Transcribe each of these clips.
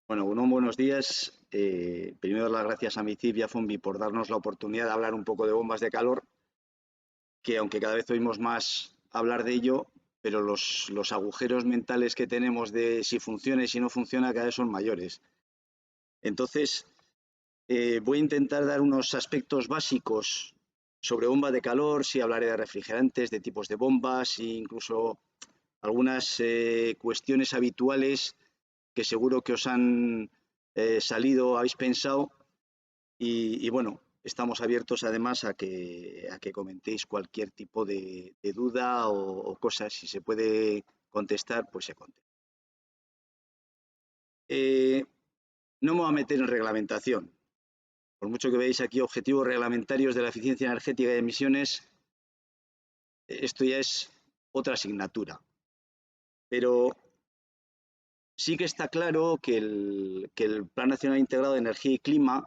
Bueno, buenos días. Primero dar las gracias a MICIP y a FOMBI por darnos la oportunidad de hablar un poco de bombas de calor, que aunque cada vez oímos más hablar de ello, pero los agujeros mentales que tenemos de si funciona y si no funciona cada vez son mayores. Entonces, voy a intentar dar unos aspectos básicos sobre bombas de calor, sí hablaré de refrigerantes, de tipos de bombas e incluso algunas cuestiones habituales que seguro que os han salido, habéis pensado y bueno, estamos abiertos además a que comentéis cualquier tipo de duda o cosas, si se puede contestar, pues se contesta. Eh, no me voy a meter en reglamentación, por mucho que veáis aquí objetivos reglamentarios de la eficiencia energética y emisiones, esto ya es otra asignatura, pero sí que está claro que el Plan Nacional Integrado de Energía y Clima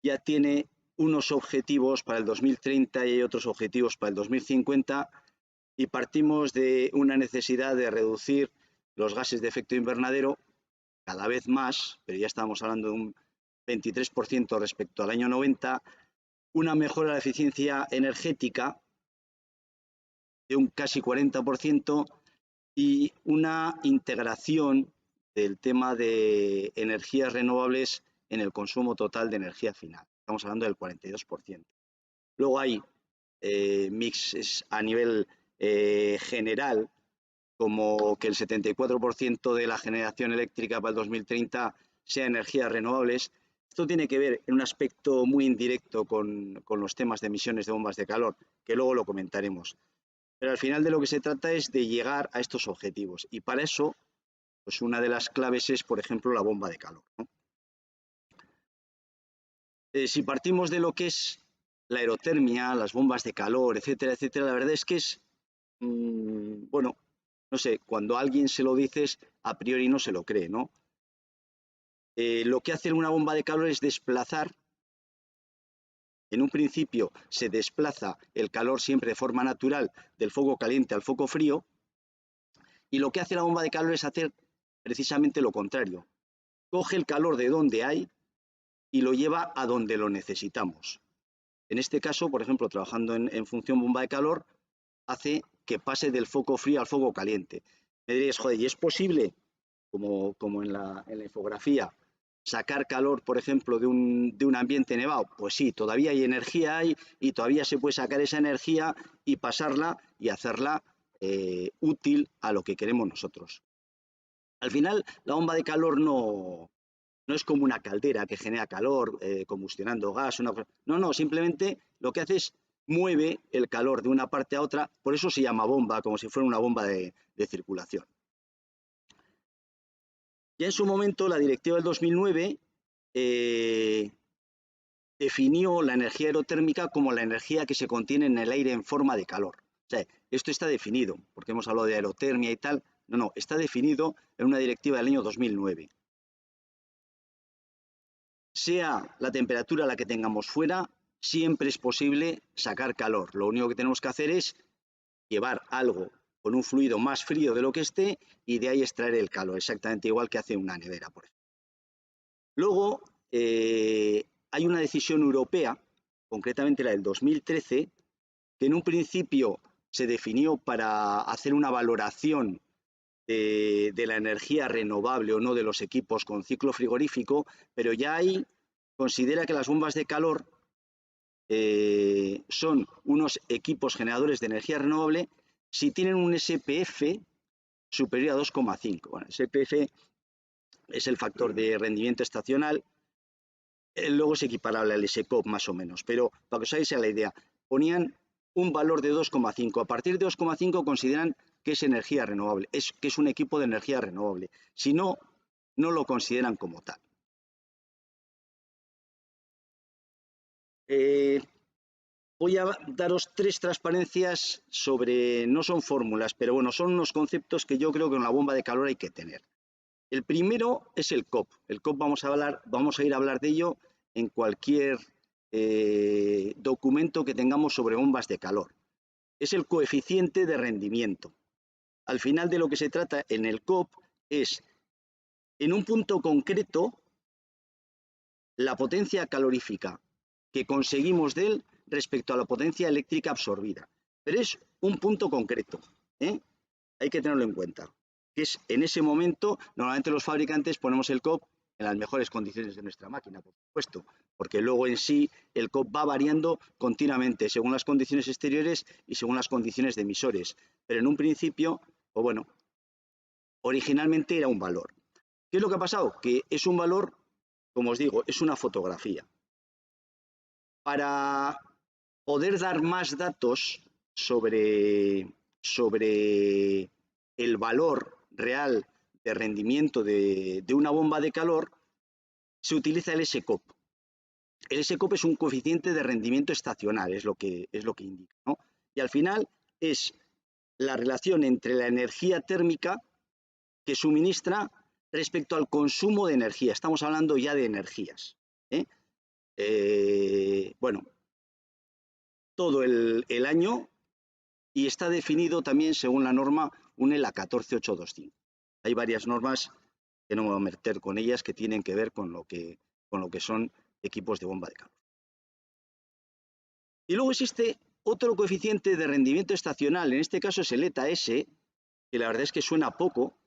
ya tiene unos objetivos para el 2030 y hay otros objetivos para el 2050 y partimos de una necesidad de reducir los gases de efecto invernadero cada vez más, pero ya estamos hablando de un 23% respecto al año 90, una mejora de la eficiencia energética de un casi 40% y una integración del tema de energías renovables en el consumo total de energía final. Estamos hablando del 42%. Luego hay mixes a nivel general, como que el 74% de la generación eléctrica para el 2030 sea energías renovables. Esto tiene que ver en un aspecto muy indirecto con los temas de emisiones de bombas de calor, que luego lo comentaremos. Pero al final de lo que se trata es de llegar a estos objetivos y para eso, pues una de las claves es, por ejemplo, la bomba de calor, ¿no? Si partimos de lo que es la aerotermia, las bombas de calor, etcétera, etcétera, la verdad es que es, bueno, no sé, cuando a alguien se lo dices, a priori no se lo cree, ¿no? Lo que hace una bomba de calor es desplazar, en un principio se desplaza el calor siempre de forma natural del foco caliente al foco frío, y lo que hace la bomba de calor es hacer precisamente lo contrario. Coge el calor de donde hay y lo lleva a donde lo necesitamos. En este caso, por ejemplo, trabajando en función bomba de calor, hace que pase del foco frío al foco caliente. Me diréis, joder, ¿y es posible, como en la infografía, sacar calor, por ejemplo, de un ambiente nevado? Pues sí, todavía hay energía ahí y todavía se puede sacar esa energía y pasarla y hacerla útil a lo que queremos nosotros. Al final, la bomba de calor no es como una caldera que genera calor combustionando gas. No, simplemente lo que hace es mueve el calor de una parte a otra, por eso se llama bomba, como si fuera una bomba de circulación. Ya en su momento, la directiva del 2009 eh, definió la energía aerotérmica como la energía que se contiene en el aire en forma de calor. O sea, esto está definido, porque hemos hablado de aerotermia y tal. No, está definido en una directiva del año 2009. Sea la temperatura la que tengamos fuera, siempre es posible sacar calor. Lo único que tenemos que hacer es llevar algo con un fluido más frío de lo que esté y de ahí extraer el calor, exactamente igual que hace una nevera, por ejemplo. Luego, hay una decisión europea, concretamente la del 2013, que en un principio se definió para hacer una valoración de la energía renovable o no de los equipos con ciclo frigorífico, pero ya ahí considera que las bombas de calor son unos equipos generadores de energía renovable si tienen un SPF superior a 2,5. Bueno, SPF es el factor de rendimiento estacional, luego es equiparable al SCOP más o menos, pero para que os hagáis la idea, ponían un valor de 2,5. A partir de 2,5 consideran que es energía renovable, que es un equipo de energía renovable. Si no, no lo consideran como tal. Voy a daros 3 transparencias sobre, no son fórmulas, pero bueno, son unos conceptos que yo creo que en la bomba de calor hay que tener. El primero es el COP. El COP vamos a ir a hablar de ello en cualquier documento que tengamos sobre bombas de calor. Es el coeficiente de rendimiento. Al final de lo que se trata en el COP es en un punto concreto la potencia calorífica que conseguimos de él respecto a la potencia eléctrica absorbida. Pero es un punto concreto, ¿eh? Hay que tenerlo en cuenta. Que es en ese momento, normalmente los fabricantes ponemos el COP en las mejores condiciones de nuestra máquina, por supuesto, porque luego en sí el COP va variando continuamente según las condiciones exteriores y según las condiciones de emisores. Pero en un principio, pues bueno, originalmente era un valor. ¿Qué es lo que ha pasado? Que es un valor, como os digo, es una fotografía. Para poder dar más datos sobre el valor real de rendimiento de una bomba de calor, se utiliza el SCOP. El SCOP es un coeficiente de rendimiento estacional, es lo que indica, ¿no? Y al final es la relación entre la energía térmica que suministra respecto al consumo de energía. Estamos hablando ya de energías, ¿eh? Bueno, todo el año, y está definido también según la norma UNELA 14825. Hay varias normas que no me voy a meter con ellas que tienen que ver con lo que son equipos de bomba de calor. Y luego existe otro coeficiente de rendimiento estacional, en este caso es el eta S, que la verdad es que suena poco,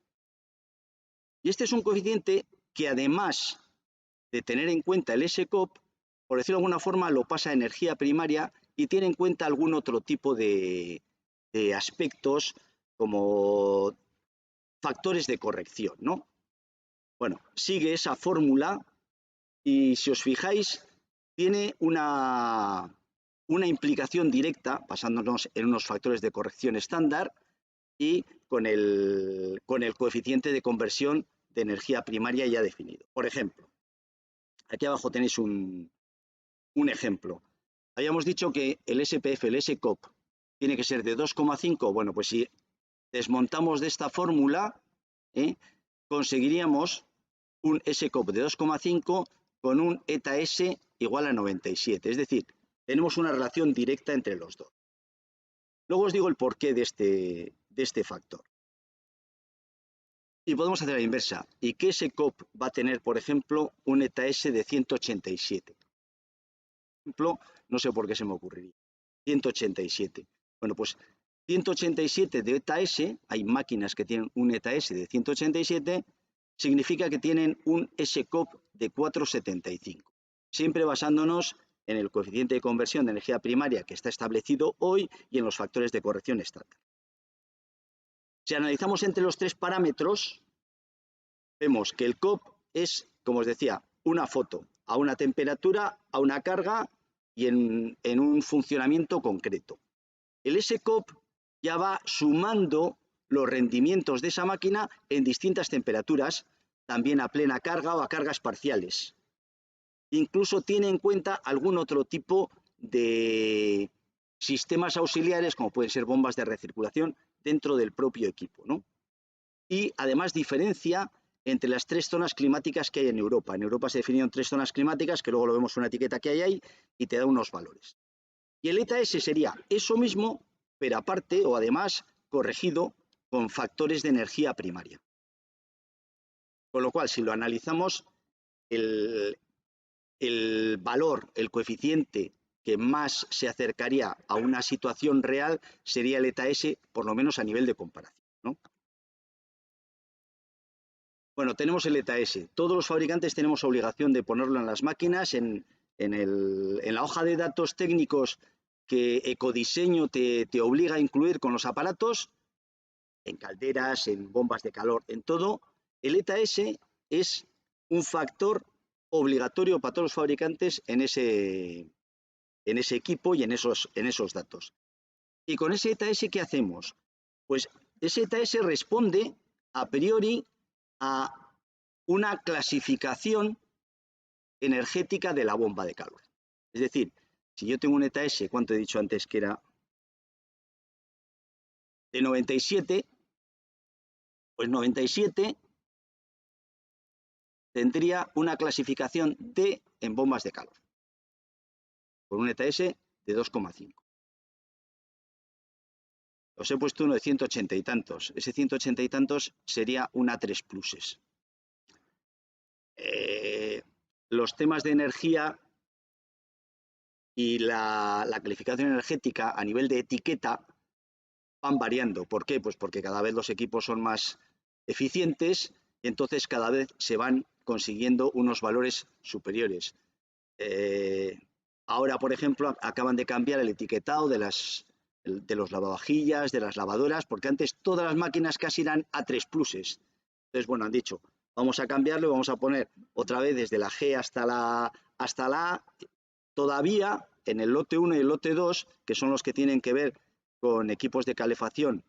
y este es un coeficiente que además de tener en cuenta el SCOP, por decirlo de alguna forma, lo pasa a energía primaria y tiene en cuenta algún otro tipo de aspectos como factores de corrección, ¿no? Bueno, sigue esa fórmula y si os fijáis, tiene una implicación directa, basándonos en unos factores de corrección estándar y con el coeficiente de conversión de energía primaria ya definido. Por ejemplo, aquí abajo tenéis un ejemplo. Habíamos dicho que el SPF, el SCOP, tiene que ser de 2,5. Bueno, pues si desmontamos de esta fórmula, conseguiríamos un SCOP de 2,5 con un eta S igual a 97. Es decir, tenemos una relación directa entre los dos. Luego os digo el porqué de este factor. Y podemos hacer la inversa. ¿Y qué SCOP va a tener, por ejemplo, un eta S de 187? Por ejemplo, no sé por qué se me ocurriría. 187. Bueno, pues 187 de eta S, hay máquinas que tienen un eta S de 187, significa que tienen un SCOP de 475. Siempre basándonos en el coeficiente de conversión de energía primaria que está establecido hoy y en los factores de corrección estándar. Si analizamos entre los tres parámetros, vemos que el COP es, como os decía, una foto a una temperatura, a una carga y en un funcionamiento concreto. El SCOP ya va sumando los rendimientos de esa máquina en distintas temperaturas, también a plena carga o a cargas parciales. Incluso tiene en cuenta algún otro tipo de sistemas auxiliares, como pueden ser bombas de recirculación, dentro del propio equipo, ¿no? Y además diferencia entre las tres zonas climáticas que hay en Europa. En Europa se definieron tres zonas climáticas, que luego lo vemos en una etiqueta que hay ahí, y te da unos valores. Y el eta S sería eso mismo, pero aparte o además corregido con factores de energía primaria. Con lo cual, si lo analizamos, el valor, el coeficiente que más se acercaría a una situación real sería el eta S, por lo menos a nivel de comparación, ¿no? Bueno, tenemos el eta S. Todos los fabricantes tenemos obligación de ponerlo en las máquinas, en la hoja de datos técnicos que Ecodiseño te obliga a incluir con los aparatos, en calderas, en bombas de calor, en todo. El eta S es un factor obligatorio para todos los fabricantes en ese equipo y en esos datos. Y con ese eta S, ¿qué hacemos? Pues ese eta S responde a priori a una clasificación energética de la bomba de calor. Es decir, si yo tengo un eta S, ¿cuánto he dicho antes que era? De 97, pues 97 tendría una clasificación D en bombas de calor, con un eta S de 2,5. Os he puesto uno de 180 y tantos. Ese 180 y tantos sería una 3 pluses. los temas de energía y la calificación energética a nivel de etiqueta van variando. ¿Por qué? Pues porque cada vez los equipos son más eficientes y entonces cada vez se van consiguiendo unos valores superiores. Ahora, por ejemplo, acaban de cambiar el etiquetado de los lavavajillas, de las lavadoras, porque antes todas las máquinas casi eran A3 pluses. Entonces, bueno, han dicho, vamos a cambiarlo y vamos a poner otra vez desde la G hasta la A, todavía en el lote 1 y el lote 2, que son los que tienen que ver con equipos de calefacción,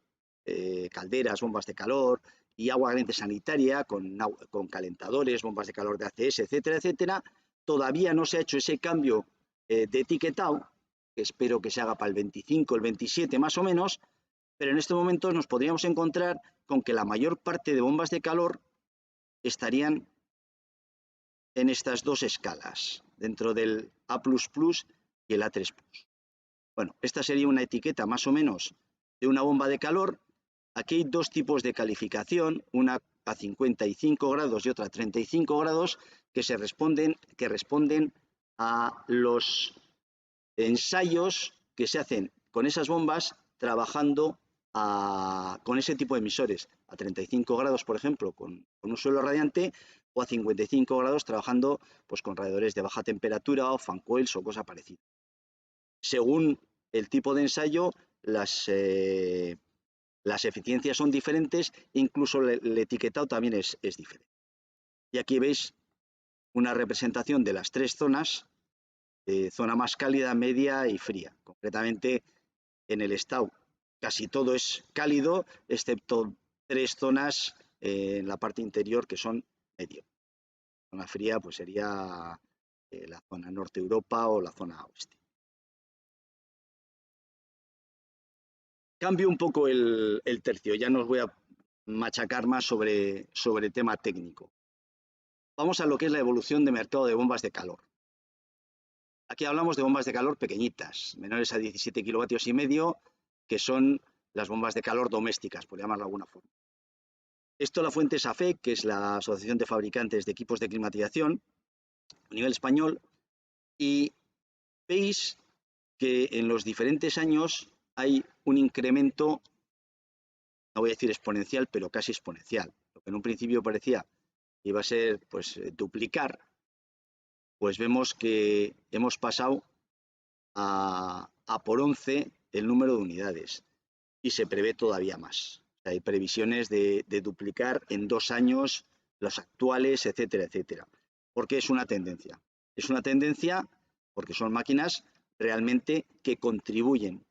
calderas, bombas de calor y agua caliente sanitaria, con calentadores, bombas de calor de ACS, etcétera, etcétera, todavía no se ha hecho ese cambio de etiquetado, que espero que se haga para el 25, el 27 más o menos, pero en estos momentos nos podríamos encontrar con que la mayor parte de bombas de calor estarían en estas dos escalas, dentro del A++ y el A3+. Bueno, esta sería una etiqueta más o menos de una bomba de calor. Aquí hay dos tipos de calificación, una a 55 grados y otra a 35 grados, que responden a los ensayos que se hacen con esas bombas trabajando con ese tipo de emisores, a 35 grados, por ejemplo, con un suelo radiante, o a 55 grados trabajando pues, con radiadores de baja temperatura o fan coils o cosa parecida. Según el tipo de ensayo, las eficiencias son diferentes, incluso el etiquetado también es diferente. Y aquí veis una representación de las tres zonas, zona más cálida, media y fría. Concretamente, en el estado casi todo es cálido, excepto tres zonas en la parte interior que son medio. La zona fría pues sería la zona norte Europa o la zona oeste. Cambio un poco el tercio, ya no os voy a machacar más sobre tema técnico. Vamos a lo que es la evolución de mercado de bombas de calor. Aquí hablamos de bombas de calor pequeñitas, menores a 17 kilovatios y medio, que son las bombas de calor domésticas, por llamarlo de alguna forma. Esto la fuente es AFEC, que es la Asociación de Fabricantes de Equipos de Climatización, a nivel español, y veis que en los diferentes años hay un incremento, no voy a decir exponencial, pero casi exponencial. Lo que en un principio parecía que iba a ser pues, duplicar, pues vemos que hemos pasado a por 11 el número de unidades y se prevé todavía más. O sea, hay previsiones de duplicar en 2 años los actuales, etcétera, etcétera. Porque es una tendencia. Es una tendencia porque son máquinas realmente que contribuyen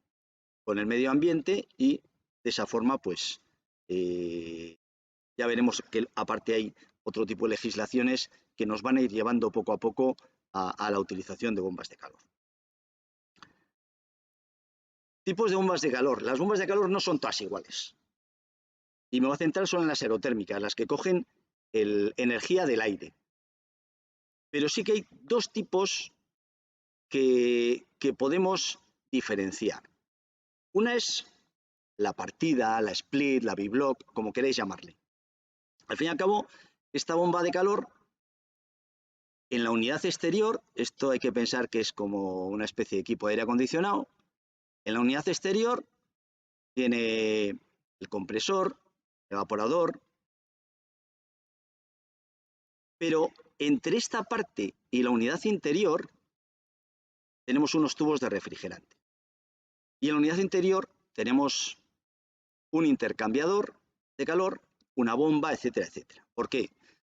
con el medio ambiente y de esa forma, pues, ya veremos que aparte hay otro tipo de legislaciones que nos van a ir llevando poco a poco a la utilización de bombas de calor. Tipos de bombas de calor. Las bombas de calor no son todas iguales. Y me voy a centrar solo en las aerotérmicas, las que cogen energía del aire. Pero sí que hay dos tipos que podemos diferenciar. Una es la partida, la split, la biblock, como queréis llamarle. Al fin y al cabo, esta bomba de calor, en la unidad exterior, esto hay que pensar que es como una especie de equipo de aire acondicionado, en la unidad exterior tiene el compresor, el evaporador, pero entre esta parte y la unidad interior tenemos unos tubos de refrigerante. Y en la unidad interior tenemos un intercambiador de calor, una bomba, etcétera, etcétera. ¿Por qué?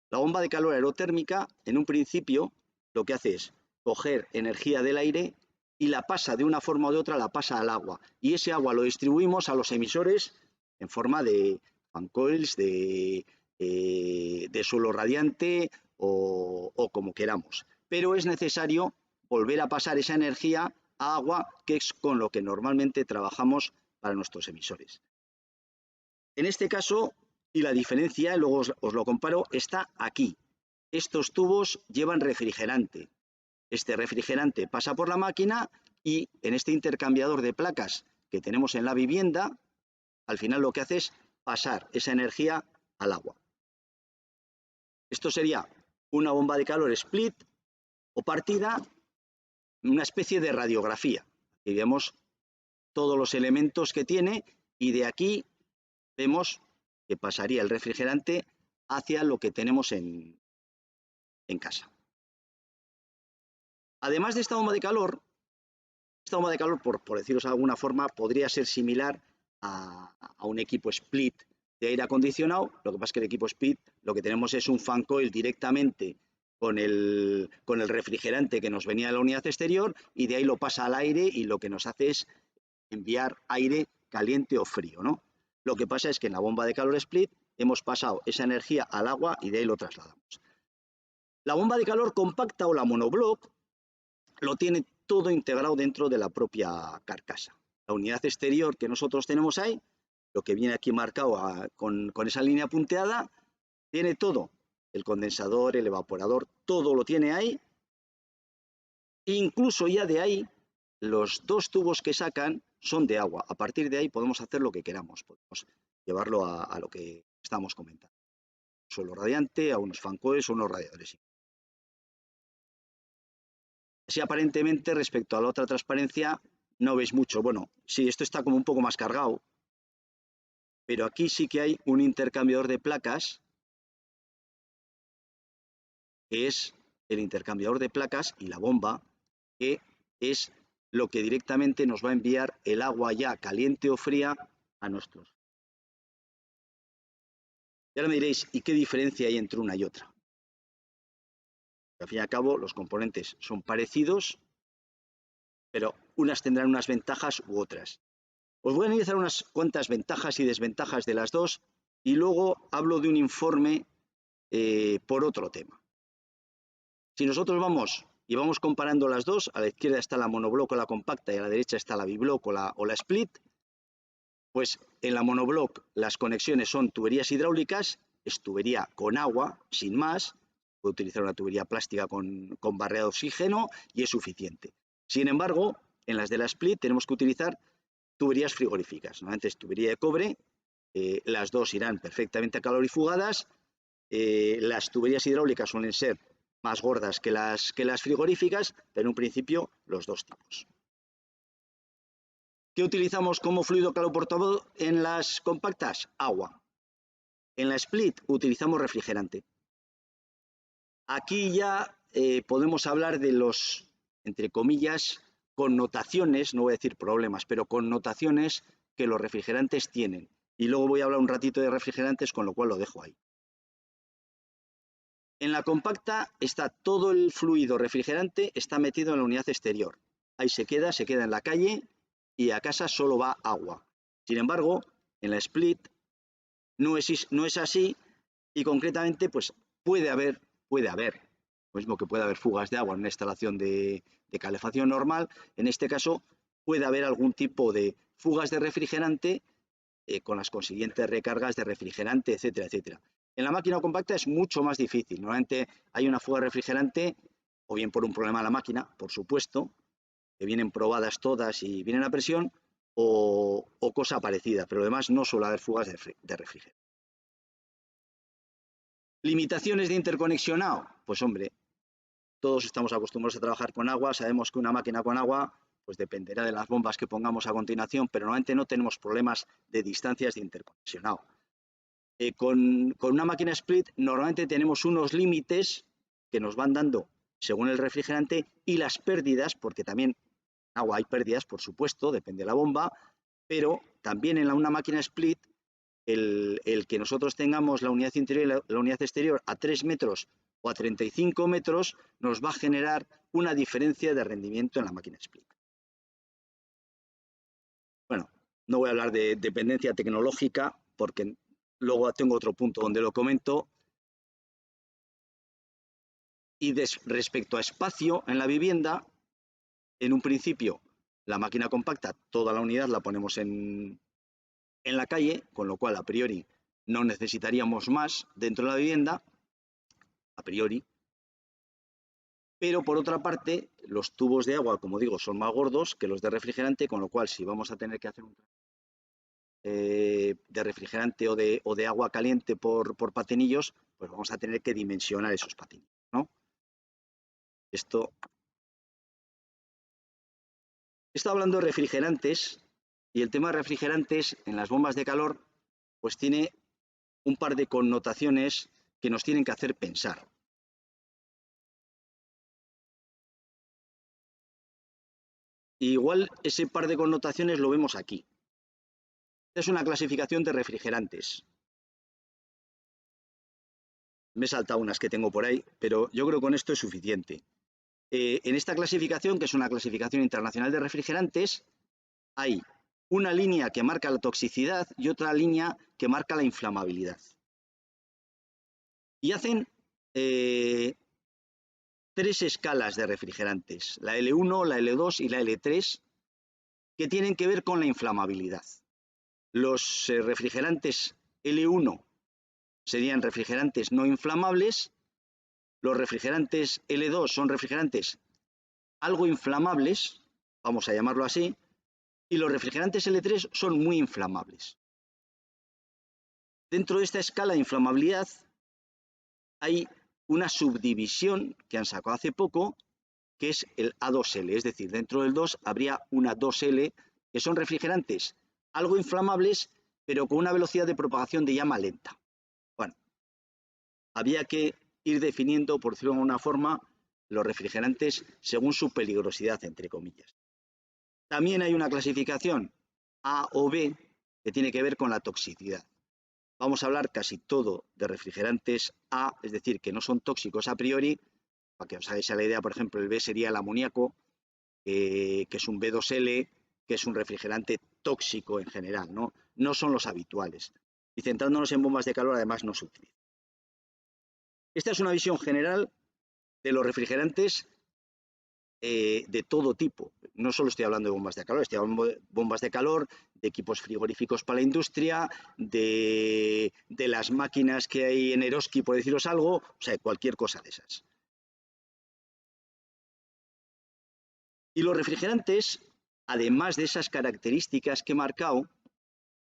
La bomba de calor aerotérmica, en un principio, lo que hace es coger energía del aire y la pasa de una forma o de otra, la pasa al agua. Y ese agua lo distribuimos a los emisores en forma de fan coils, de suelo radiante o como queramos. Pero es necesario volver a pasar esa energía a agua, que es con lo que normalmente trabajamos para nuestros emisores. En este caso, y la diferencia, luego os lo comparo, está aquí. Estos tubos llevan refrigerante. Este refrigerante pasa por la máquina y en este intercambiador de placas que tenemos en la vivienda, al final lo que hace es pasar esa energía al agua. Esto sería una bomba de calor split o partida, una especie de radiografía. Aquí vemos todos los elementos que tiene y de aquí vemos que pasaría el refrigerante hacia lo que tenemos en casa. Además de esta bomba de calor, por decirlo de alguna forma, podría ser similar a un equipo split de aire acondicionado. Lo que pasa es que el equipo split lo que tenemos es un fan coil directamente con el refrigerante que nos venía de la unidad exterior y de ahí lo pasa al aire y lo que nos hace es enviar aire caliente o frío, ¿no? Lo que pasa es que en la bomba de calor split hemos pasado esa energía al agua y de ahí lo trasladamos. La bomba de calor compacta o la monobloc lo tiene todo integrado dentro de la propia carcasa. La unidad exterior que nosotros tenemos ahí, lo que viene aquí marcado con esa línea punteada, tiene todo. El condensador, el evaporador, todo lo tiene ahí. Incluso ya de ahí, los dos tubos que sacan son de agua. A partir de ahí podemos hacer lo que queramos. Podemos llevarlo a lo que estamos comentando. Suelo radiante, a unos fan coils o unos radiadores. Así aparentemente respecto a la otra transparencia no veis mucho. Bueno, sí, esto está como un poco más cargado, pero aquí sí que hay un intercambiador de placas, que es el intercambiador de placas y la bomba, que es lo que directamente nos va a enviar el agua ya caliente o fría a nuestros. Y ahora me diréis, ¿y qué diferencia hay entre una y otra? Al fin y al cabo, los componentes son parecidos, pero unas tendrán unas ventajas u otras. Os voy a analizar unas cuantas ventajas y desventajas de las dos y luego hablo de un informe por otro tema. Si nosotros vamos comparando las dos, a la izquierda está la monobloc o la compacta y a la derecha está la bibloc o la split, pues en la monobloc las conexiones son tuberías hidráulicas, es tubería con agua, sin más, puede utilizar una tubería plástica con barrera de oxígeno y es suficiente. Sin embargo, en las de la split tenemos que utilizar tuberías frigoríficas. Normalmente es tubería de cobre, las dos irán perfectamente calorifugadas. Las tuberías hidráulicas suelen ser más gordas que las frigoríficas, pero en un principio los dos tipos. ¿Qué utilizamos como fluido caloportador en las compactas? Agua. En la split utilizamos refrigerante. Aquí ya podemos hablar de los, entre comillas, connotaciones, no voy a decir problemas, pero connotaciones que los refrigerantes tienen. Y luego voy a hablar un ratito de refrigerantes, con lo cual lo dejo ahí. En la compacta está todo el fluido refrigerante, está metido en la unidad exterior. Ahí se queda en la calle y a casa solo va agua. Sin embargo, en la split no es así y concretamente pues puede haber, lo mismo que puede haber fugas de agua en una instalación de calefacción normal, en este caso puede haber algún tipo de fugas de refrigerante con las consiguientes recargas de refrigerante, etcétera, etcétera. En la máquina compacta es mucho más difícil. Normalmente hay una fuga de refrigerante, o bien por un problema de la máquina, por supuesto, que vienen probadas todas y vienen a presión, o cosa parecida, pero además no suele haber fugas de refrigerante. ¿Limitaciones de interconexionado? Pues hombre, todos estamos acostumbrados a trabajar con agua, sabemos que una máquina con agua pues dependerá de las bombas que pongamos a continuación, pero normalmente no tenemos problemas de distancias de interconexionado. Con una máquina split normalmente tenemos unos límites que nos van dando según el refrigerante y las pérdidas, porque también en agua hay pérdidas, por supuesto, depende de la bomba, pero también en una máquina split el que nosotros tengamos la unidad interior y la unidad exterior a 3 metros o a 35 metros nos va a generar una diferencia de rendimiento en la máquina split. Bueno, no voy a hablar de dependencia tecnológica porque luego tengo otro punto donde lo comento. Y respecto a espacio en la vivienda, en un principio la máquina compacta, toda la unidad la ponemos en la calle, con lo cual a priori no necesitaríamos más dentro de la vivienda, a priori. Pero por otra parte, los tubos de agua, como digo, son más gordos que los de refrigerante, con lo cual si vamos a tener que hacer un de refrigerante o de agua caliente por patinillos, pues vamos a tener que dimensionar esos patinillos. Esto. He estado hablando de refrigerantes y el tema de refrigerantes en las bombas de calor pues tiene un par de connotaciones que nos tienen que hacer pensar. Y igual ese par de connotaciones lo vemos aquí. Esta es una clasificación de refrigerantes. Me he saltado unas que tengo por ahí, pero yo creo que con esto es suficiente. En esta clasificación, que es una clasificación internacional de refrigerantes, hay una línea que marca la toxicidad y otra línea que marca la inflamabilidad. Y hacen tres escalas de refrigerantes, la L1, la L2 y la L3, que tienen que ver con la inflamabilidad. Los refrigerantes L1 serían refrigerantes no inflamables, los refrigerantes L2 son refrigerantes algo inflamables, vamos a llamarlo así, y los refrigerantes L3 son muy inflamables. Dentro de esta escala de inflamabilidad hay una subdivisión que han sacado hace poco, que es el A2L, es decir, dentro del 2 habría una 2L, que son refrigerantes algo inflamables, pero con una velocidad de propagación de llama lenta. Bueno, había que ir definiendo, por decirlo de alguna forma, los refrigerantes según su peligrosidad, entre comillas. También hay una clasificación A o B que tiene que ver con la toxicidad. Vamos a hablar casi todo de refrigerantes A, es decir, que no son tóxicos a priori. Para que os hagáis la idea, por ejemplo, el B sería el amoníaco, que es un B2L, que es un refrigerante tóxico en general, ¿no? No son los habituales. Y centrándonos en bombas de calor, además, no se utiliza. Esta es una visión general de los refrigerantes de todo tipo. No solo estoy hablando de bombas de calor, estoy hablando de bombas de calor, de equipos frigoríficos para la industria, de las máquinas que hay en Eroski, por deciros algo, o sea, cualquier cosa de esas. Y los refrigerantes, además de esas características que he marcado,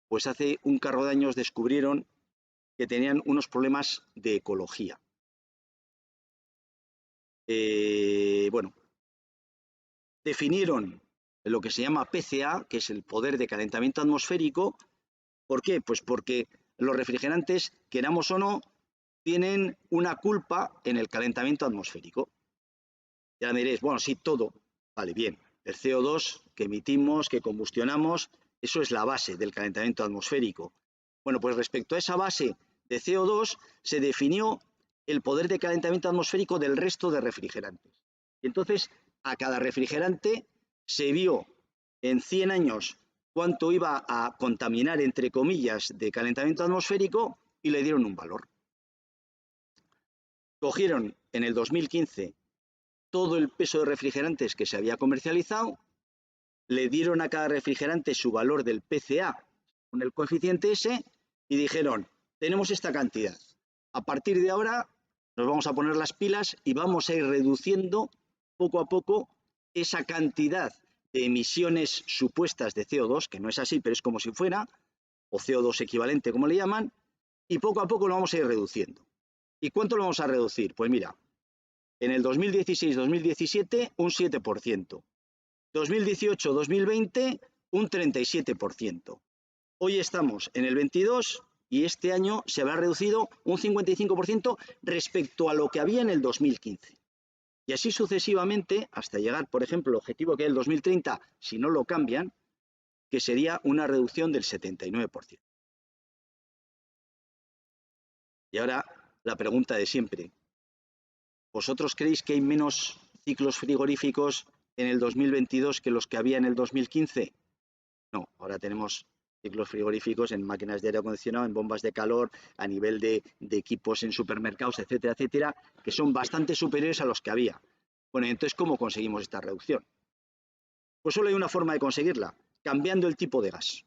pues hace un carro de años descubrieron que tenían unos problemas de ecología. Bueno, definieron lo que se llama PCA, que es el poder de calentamiento atmosférico. ¿Por qué? Pues porque los refrigerantes, queramos o no, tienen una culpa en el calentamiento atmosférico. Ya me diréis, bueno, sí, todo, vale, bien. El CO2 que emitimos, que combustionamos, eso es la base del calentamiento atmosférico. Bueno, pues respecto a esa base de CO2 se definió el poder de calentamiento atmosférico del resto de refrigerantes. Y entonces, a cada refrigerante se vio en 100 años cuánto iba a contaminar, entre comillas, de calentamiento atmosférico y le dieron un valor. Cogieron en el 2015 todo el peso de refrigerantes que se había comercializado, le dieron a cada refrigerante su valor del PCA con el coeficiente S y dijeron, tenemos esta cantidad. A partir de ahora nos vamos a poner las pilas y vamos a ir reduciendo poco a poco esa cantidad de emisiones supuestas de CO2, que no es así, pero es como si fuera, o CO2 equivalente, como le llaman, y poco a poco lo vamos a ir reduciendo. ¿Y cuánto lo vamos a reducir? Pues mira, en el 2016-2017 un 7%, 2018-2020 un 37%. Hoy estamos en el 22 y este año se habrá reducido un 55% respecto a lo que había en el 2015. Y así sucesivamente hasta llegar, por ejemplo, el objetivo que es el 2030, si no lo cambian, que sería una reducción del 79%. Y ahora la pregunta de siempre. ¿Vosotros creéis que hay menos ciclos frigoríficos en el 2022 que los que había en el 2015? No, ahora tenemos ciclos frigoríficos en máquinas de aire acondicionado, en bombas de calor, a nivel de equipos en supermercados, etcétera, etcétera, que son bastante superiores a los que había. Bueno, entonces, ¿cómo conseguimos esta reducción? Pues solo hay una forma de conseguirla, cambiando el tipo de gas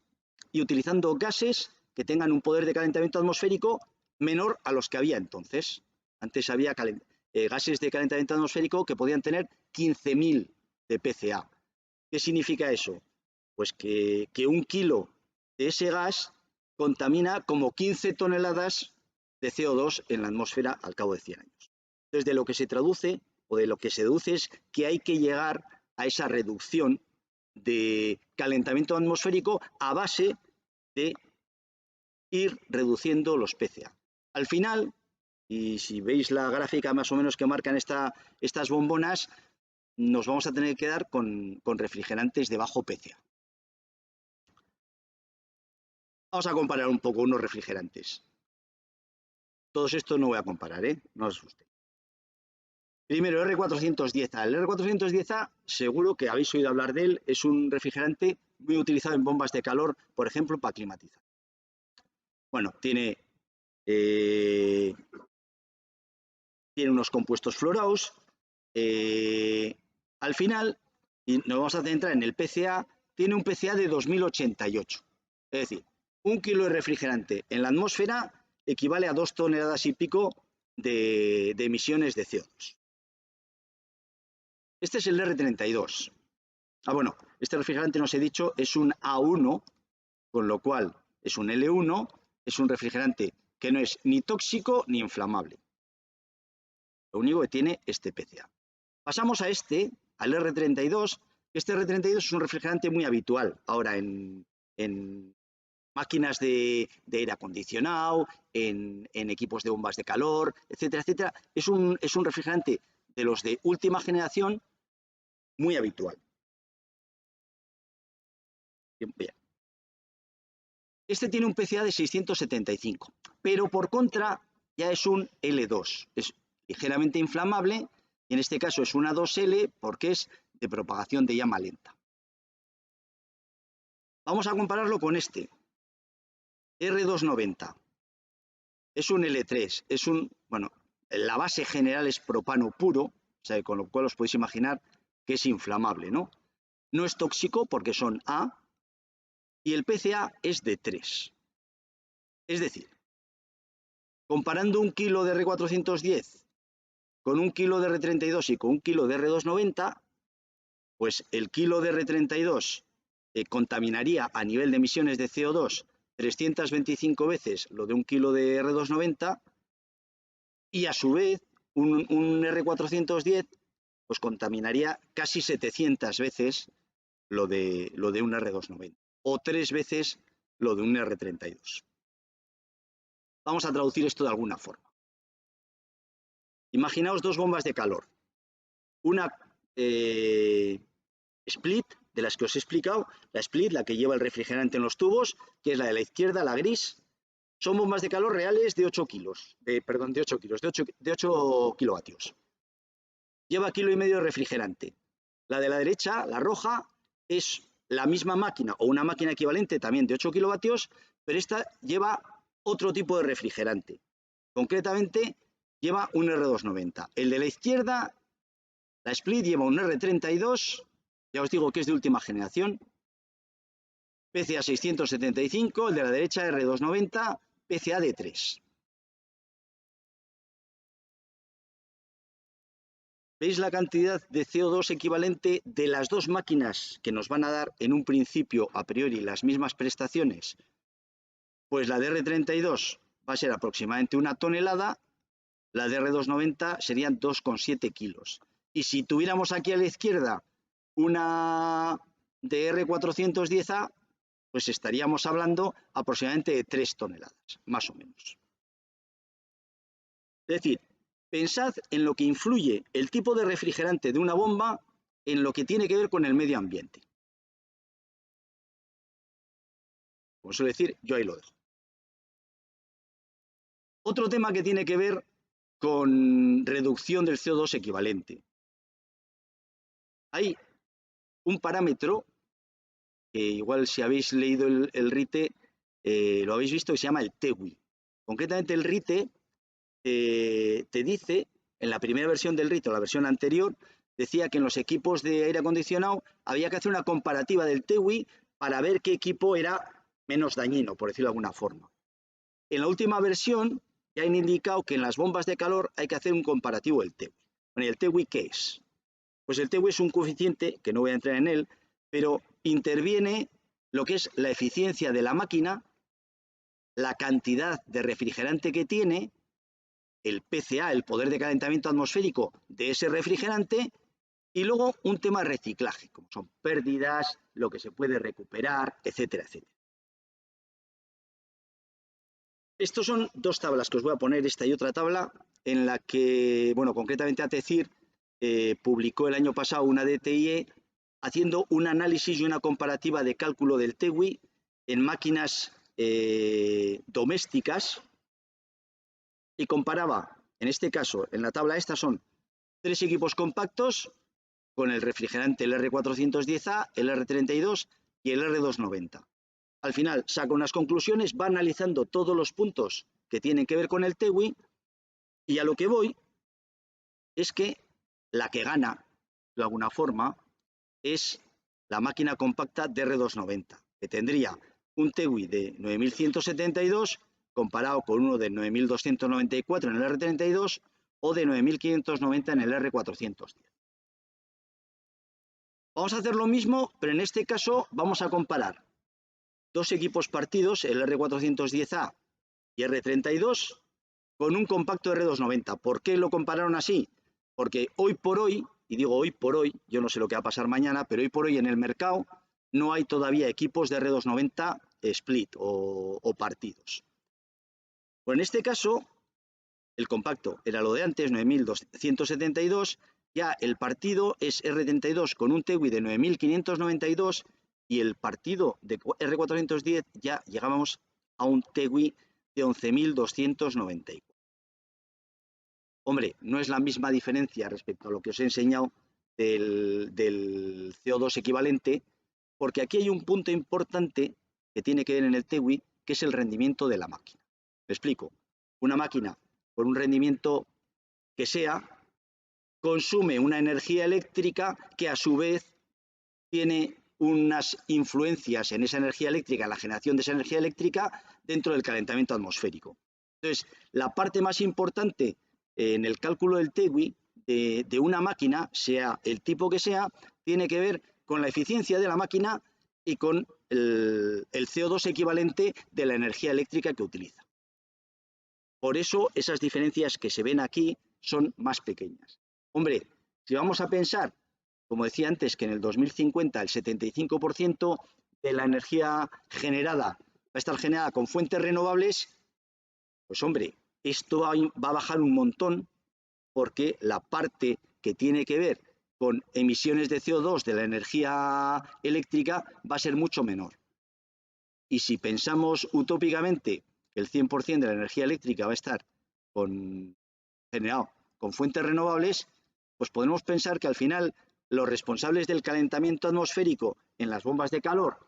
y utilizando gases que tengan un poder de calentamiento atmosférico menor a los que había entonces. Antes había gases de calentamiento atmosférico que podían tener 15.000 de PCA. ¿Qué significa eso? Pues que un kilo de ese gas contamina como 15 toneladas de CO2 en la atmósfera al cabo de 100 años. Entonces, de lo que se traduce, o de lo que se deduce es que hay que llegar a esa reducción de calentamiento atmosférico a base de ir reduciendo los PCA. Al final, y si veis la gráfica más o menos que marcan estas bombonas, nos vamos a tener que quedar con refrigerantes de bajo PCA. Vamos a comparar un poco unos refrigerantes. Todos estos no voy a comparar, no os asusten. Primero, R410A. El R410A, seguro que habéis oído hablar de él, es un refrigerante muy utilizado en bombas de calor, por ejemplo, para climatizar. Bueno, tiene unos compuestos fluorados. Al final, y nos vamos a centrar en el PCA, tiene un PCA de 2088. Es decir, 1 kilo de refrigerante en la atmósfera equivale a 2 toneladas y pico de emisiones de CO2. Este es el R32. Bueno, este refrigerante, no os he dicho, es un A1, con lo cual es un L1, es un refrigerante que no es ni tóxico ni inflamable. Lo único que tiene este PCA. Pasamos a al R32. Este R32 es un refrigerante muy habitual ahora en máquinas de aire acondicionado, en equipos de bombas de calor, etcétera, etcétera. Es un refrigerante de los de última generación muy habitual. Bien. Este tiene un PCA de 675, pero por contra ya es un L2. Es ligeramente inflamable y en este caso es una 2L porque es de propagación de llama lenta. Vamos a compararlo con este, R290. Es un L3, la base general es propano puro, o sea, con lo cual os podéis imaginar que es inflamable, ¿no? No es tóxico porque son A y el PCA es de 3. Es decir, comparando 1 kilo de R410 con 1 kilo de R32 y con 1 kilo de R290, pues el kilo de R32 contaminaría a nivel de emisiones de CO2 325 veces lo de 1 kilo de R290 y a su vez un R410 pues contaminaría casi 700 veces lo de un R290 o 3 veces lo de un R32. Vamos a traducir esto de alguna forma. Imaginaos dos bombas de calor. Una split, de las que os he explicado, la split, la que lleva el refrigerante en los tubos, que es la de la izquierda, la gris, son bombas de calor reales de 8 kilovatios. Lleva 1,5 kilos de refrigerante. La de la derecha, la roja, es la misma máquina o una máquina equivalente también de 8 kilovatios, pero esta lleva otro tipo de refrigerante. Concretamente, lleva un R290. El de la izquierda, la split, lleva un R32, ya os digo que es de última generación, PCA 675, el de la derecha R290, PCA de 3. ¿Veis la cantidad de CO2 equivalente de las dos máquinas que nos van a dar en un principio a priori las mismas prestaciones? Pues la de R32 va a ser aproximadamente 1 tonelada, la de R290 serían 2,7 kilos. Y si tuviéramos aquí a la izquierda una de R410A, pues estaríamos hablando aproximadamente de 3 toneladas, más o menos. Es decir, pensad en lo que influye el tipo de refrigerante de una bomba en lo que tiene que ver con el medio ambiente. Como suelo decir, yo ahí lo dejo. Otro tema que tiene que ver con reducción del CO2 equivalente. Hay un parámetro que igual si habéis leído el RITE lo habéis visto, que se llama el TEWI. Concretamente el RITE te dice, en la primera versión del RITE o la versión anterior, decía que en los equipos de aire acondicionado había que hacer una comparativa del TEWI para ver qué equipo era menos dañino, por decirlo de alguna forma. En la última versión ya han indicado que en las bombas de calor hay que hacer un comparativo del TEWI. Bueno, ¿y el TEWI qué es? Pues el TEWI es un coeficiente, que no voy a entrar en él, pero interviene lo que es la eficiencia de la máquina, la cantidad de refrigerante que tiene el PCA, el poder de calentamiento atmosférico de ese refrigerante, y luego un tema de reciclaje, como son pérdidas, lo que se puede recuperar, etcétera, etcétera. Estos son dos tablas que os voy a poner, esta y otra tabla, en la que, bueno, concretamente ATECIR publicó el año pasado una DTIE haciendo un análisis y una comparativa de cálculo del TEWI en máquinas domésticas y comparaba, en este caso, en la tabla esta son 3 equipos compactos con el refrigerante el R410A, el R32 y el R290. Al final saca unas conclusiones, va analizando todos los puntos que tienen que ver con el TEWI y a lo que voy es que la que gana, de alguna forma, es la máquina compacta de R290, que tendría un TEWI de 9172 comparado con uno de 9294 en el R32 o de 9590 en el R410. Vamos a hacer lo mismo, pero en este caso vamos a comparar dos equipos partidos, el R410A y R32, con un compacto R290. ¿Por qué lo compararon así? Porque hoy por hoy, y digo hoy por hoy, yo no sé lo que va a pasar mañana, pero hoy por hoy en el mercado no hay todavía equipos de R290 split o partidos. Pues en este caso, el compacto era lo de antes, 9272, ya el partido es R32 con un TEWI de 9592 y el partido de R410 ya llegábamos a un TEWI de 11294. Hombre, no es la misma diferencia respecto a lo que os he enseñado del CO2 equivalente, porque aquí hay un punto importante que tiene que ver en el TEWI, que es el rendimiento de la máquina. Me explico. Una máquina con un rendimiento que sea, consume una energía eléctrica que a su vez tiene unas influencias en esa energía eléctrica, en la generación de esa energía eléctrica dentro del calentamiento atmosférico. Entonces, la parte más importante en el cálculo del TEWI de una máquina, sea el tipo que sea, tiene que ver con la eficiencia de la máquina y con el CO2 equivalente de la energía eléctrica que utiliza. Por eso esas diferencias que se ven aquí son más pequeñas. Hombre, si vamos a pensar, como decía antes, que en el 2050 el 75% de la energía generada va a estar generada con fuentes renovables, pues hombre, esto va a bajar un montón porque la parte que tiene que ver con emisiones de CO2 de la energía eléctrica va a ser mucho menor. Y si pensamos utópicamente que el 100% de la energía eléctrica va a estar generado con fuentes renovables, pues podemos pensar que al final los responsables del calentamiento atmosférico en las bombas de calor,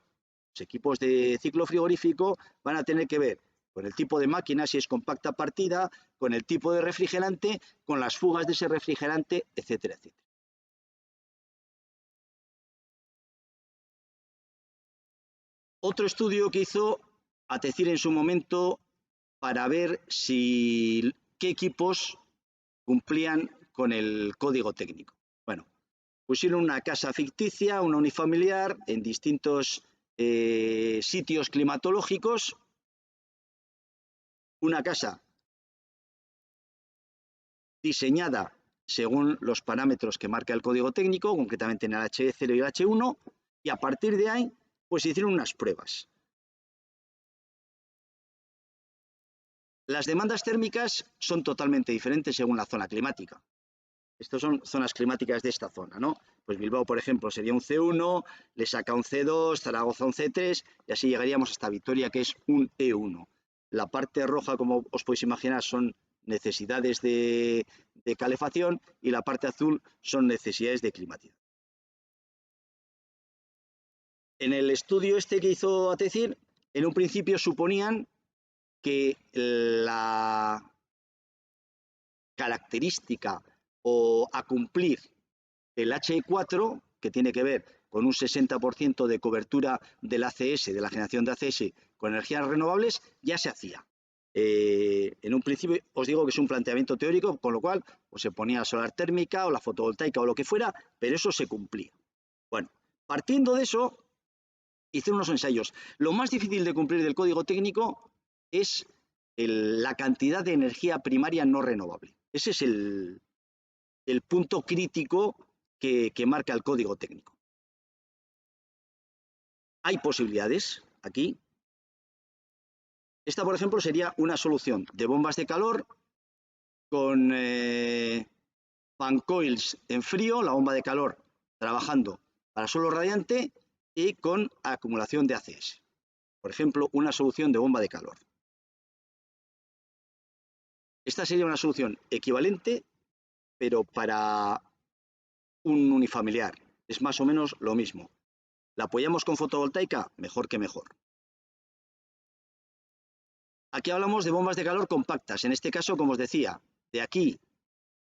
los equipos de ciclo frigorífico, van a tener que ver con el tipo de máquina, si es compacta partida, con el tipo de refrigerante, con las fugas de ese refrigerante, etcétera, etcétera. Otro estudio que hizo ATECIR en su momento para ver qué equipos cumplían con el código técnico. Bueno, pusieron una casa ficticia, una unifamiliar, en distintos sitios climatológicos, una casa diseñada según los parámetros que marca el código técnico, concretamente en el H0 y el H1, y a partir de ahí, pues hicieron unas pruebas. Las demandas térmicas son totalmente diferentes según la zona climática. Estas son zonas climáticas de esta zona, ¿no? Pues Bilbao, por ejemplo, sería un C1, le saca un C2, Zaragoza un C3 y así llegaríamos hasta Vitoria, que es un E1. La parte roja, como os podéis imaginar, son necesidades de calefacción y la parte azul son necesidades de climatización. En el estudio este que hizo ATECIR, en un principio suponían que la característica o a cumplir el H4, que tiene que ver con un 60% de cobertura del ACS, de la generación de ACS con energías renovables, ya se hacía. En un principio os digo que es un planteamiento teórico, con lo cual pues, se ponía la solar térmica o la fotovoltaica o lo que fuera, pero eso se cumplía. Bueno, partiendo de eso, hice unos ensayos. Lo más difícil de cumplir del código técnico es la cantidad de energía primaria no renovable. Ese es el punto crítico que marca el código técnico. Hay posibilidades aquí. Esta, por ejemplo, sería una solución de bombas de calor con fan coils en frío, la bomba de calor trabajando para suelo radiante y con acumulación de ACS. Por ejemplo, una solución de bomba de calor. Esta sería una solución equivalente, pero para un unifamiliar. Es más o menos lo mismo. ¿La apoyamos con fotovoltaica? Mejor que mejor. Aquí hablamos de bombas de calor compactas. En este caso, como os decía, de aquí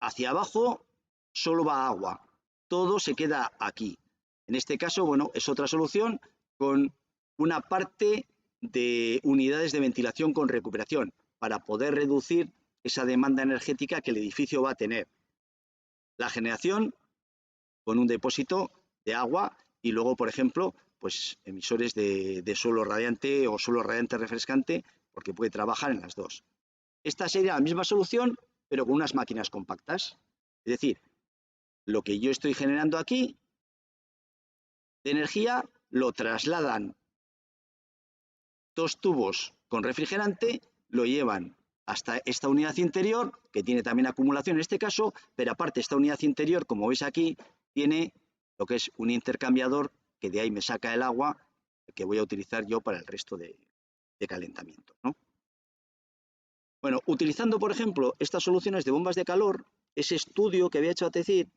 hacia abajo solo va agua. Todo se queda aquí. En este caso, bueno, es otra solución con una parte de unidades de ventilación con recuperación para poder reducir esa demanda energética que el edificio va a tener. La generación con un depósito de agua y luego, por ejemplo, pues emisores de suelo radiante o suelo radiante refrescante, porque puede trabajar en las dos. Esta sería la misma solución, pero con unas máquinas compactas. Es decir, lo que yo estoy generando aquí de energía lo trasladan dos tubos con refrigerante, lo llevan hasta esta unidad interior, que tiene también acumulación en este caso, pero aparte esta unidad interior, como veis aquí, tiene lo que es un intercambiador que de ahí me saca el agua que voy a utilizar yo para el resto de calentamiento, ¿no? Bueno, utilizando, por ejemplo, estas soluciones de bombas de calor, ese estudio que había hecho ATECIR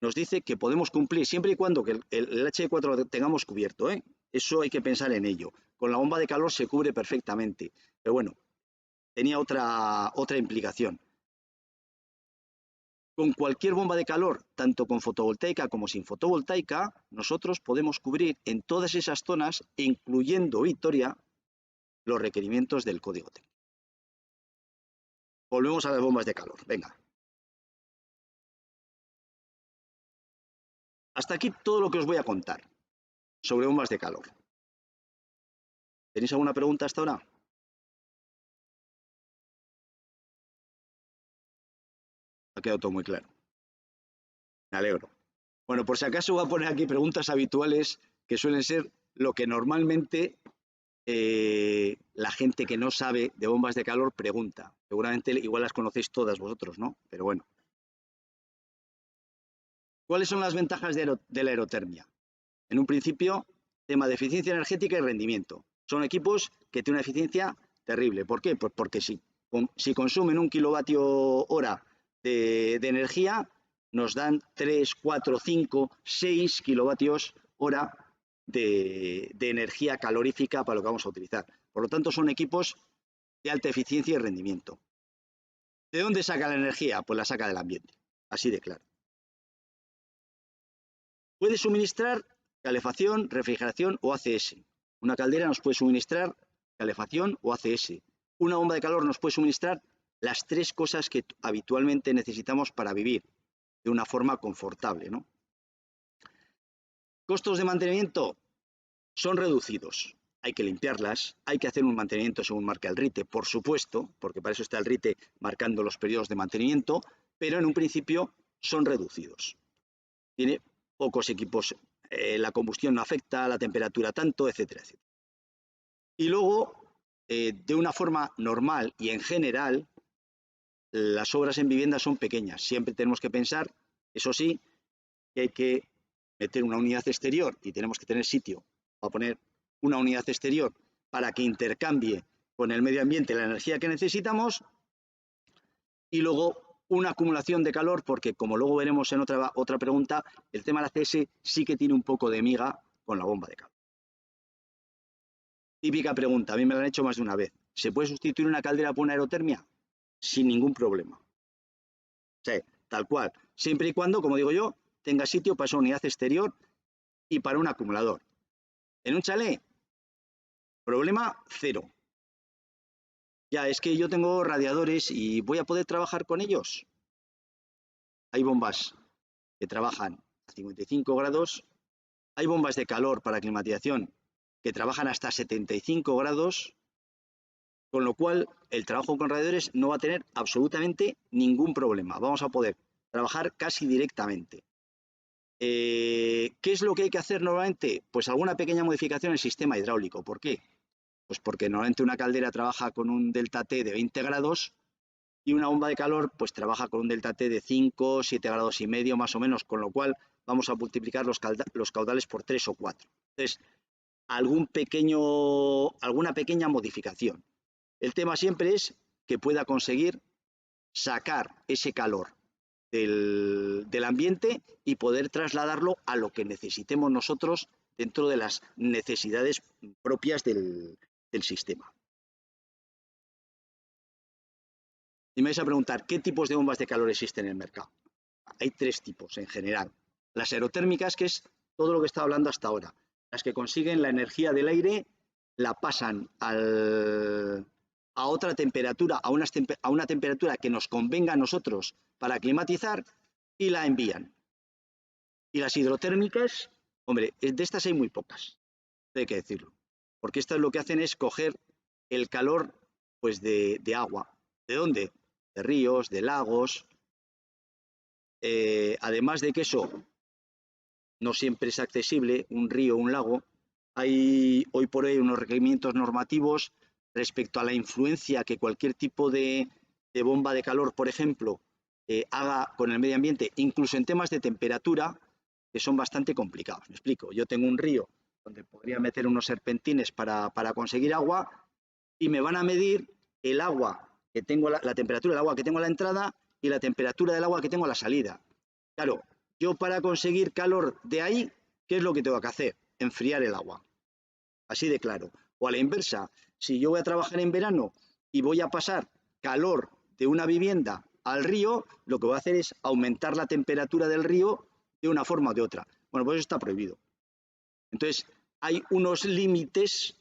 nos dice que podemos cumplir siempre y cuando que el H4 lo tengamos cubierto, ¿eh? Eso hay que pensar en ello. Con la bomba de calor se cubre perfectamente, pero bueno, tenía otra implicación. Con cualquier bomba de calor, tanto con fotovoltaica como sin fotovoltaica, nosotros podemos cubrir en todas esas zonas, incluyendo Vitoria, los requerimientos del código técnico. Volvemos a las bombas de calor. Venga. Hasta aquí todo lo que os voy a contar sobre bombas de calor. ¿Tenéis alguna pregunta hasta ahora? Ha quedado todo muy claro. Me alegro. Bueno, por si acaso voy a poner aquí preguntas habituales que suelen ser lo que normalmente la gente que no sabe de bombas de calor pregunta. Seguramente igual las conocéis todas vosotros, ¿no? Pero bueno. ¿Cuáles son las ventajas de la aerotermia? En un principio, tema de eficiencia energética y rendimiento. Son equipos que tienen una eficiencia terrible. ¿Por qué? Pues porque si consumen 1 kilovatio hora de energía, nos dan 3, 4, 5, 6 kilovatios hora de energía calorífica para lo que vamos a utilizar. Por lo tanto, son equipos de alta eficiencia y rendimiento. ¿De dónde saca la energía? Pues la saca del ambiente, así de claro. Puede suministrar calefacción, refrigeración o ACS. Una caldera nos puede suministrar calefacción o ACS. Una bomba de calor nos puede suministrar las tres cosas que habitualmente necesitamos para vivir de una forma confortable, ¿no? Costos de mantenimiento son reducidos. Hay que limpiarlas, hay que hacer un mantenimiento según marca el RITE, por supuesto, porque para eso está el RITE marcando los periodos de mantenimiento, pero en un principio son reducidos. Tiene pocos equipos, la combustión no afecta, la temperatura tanto, etcétera, etcétera. Y luego, de una forma normal y en general, las obras en vivienda son pequeñas. Siempre tenemos que pensar, eso sí, que hay que meter una unidad exterior y tenemos que tener sitio para poner una unidad exterior para que intercambie con el medio ambiente la energía que necesitamos y luego una acumulación de calor porque, como luego veremos en otra pregunta, el tema del ACS sí que tiene un poco de miga con la bomba de calor. Típica pregunta, a mí me la han hecho más de una vez. ¿Se puede sustituir una caldera por una aerotermia? Sin ningún problema. O sea, tal cual. Siempre y cuando, como digo yo, tenga sitio para esa unidad exterior y para un acumulador. En un chalet, problema cero. Ya, es que yo tengo radiadores y voy a poder trabajar con ellos. Hay bombas que trabajan a 55 grados. Hay bombas de calor para climatización que trabajan hasta 75 grados Con lo cual, el trabajo con radiadores no va a tener absolutamente ningún problema. Vamos a poder trabajar casi directamente. ¿Qué es lo que hay que hacer normalmente? Pues alguna pequeña modificación en el sistema hidráulico. ¿Por qué? Pues porque normalmente una caldera trabaja con un delta T de 20 grados y una bomba de calor pues trabaja con un delta T de 5, 7 grados y medio más o menos, con lo cual vamos a multiplicar los caudales por 3 o 4. Entonces, alguna pequeña modificación. El tema siempre es que pueda conseguir sacar ese calor del ambiente y poder trasladarlo a lo que necesitemos nosotros dentro de las necesidades propias del sistema. Y me vais a preguntar, ¿qué tipos de bombas de calor existen en el mercado? Hay 3 tipos en general. Las aerotérmicas, que es todo lo que estaba hablando hasta ahora. Las que consiguen la energía del aire, la pasan a otra temperatura, a una temperatura que nos convenga a nosotros para climatizar y la envían. Y las hidrotérmicas, hombre, de estas hay muy pocas, hay que decirlo. Porque estas lo que hacen es coger el calor pues de agua. ¿De dónde? De ríos, de lagos. Además de que eso no siempre es accesible, un río, un lago, hay hoy por hoy unos requerimientos normativos respecto a la influencia que cualquier tipo de bomba de calor, por ejemplo, haga con el medio ambiente, incluso en temas de temperatura, que son bastante complicados. Me explico, yo tengo un río donde podría meter unos serpentines para conseguir agua y me van a medir el agua que tengo, la temperatura del agua que tengo a la entrada y la temperatura del agua que tengo a la salida. Claro, yo para conseguir calor de ahí, ¿qué es lo que tengo que hacer? Enfriar el agua. Así de claro. O a la inversa, si yo voy a trabajar en verano y voy a pasar calor de una vivienda al río, lo que voy a hacer es aumentar la temperatura del río de una forma o de otra. Bueno, pues eso está prohibido. Entonces, hay unos límites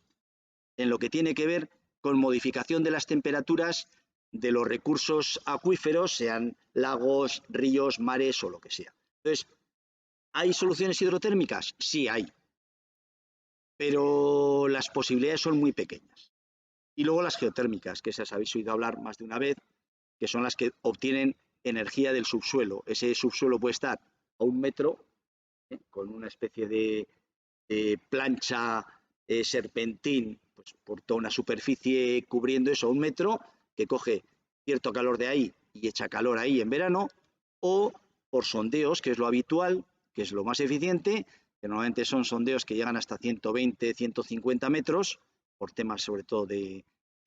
en lo que tiene que ver con modificación de las temperaturas de los recursos acuíferos, sean lagos, ríos, mares o lo que sea. Entonces, ¿hay soluciones hidrotérmicas? Sí, hay, pero las posibilidades son muy pequeñas. Y luego las geotérmicas, que esas habéis oído hablar más de una vez, que son las que obtienen energía del subsuelo. Ese subsuelo puede estar a 1 metro, con una especie de plancha serpentín, pues por toda una superficie cubriendo eso a 1 metro, que coge cierto calor de ahí y echa calor ahí en verano, o por sondeos, que es lo habitual, que es lo más eficiente, que normalmente son sondeos que llegan hasta 120, 150 metros, por temas sobre todo de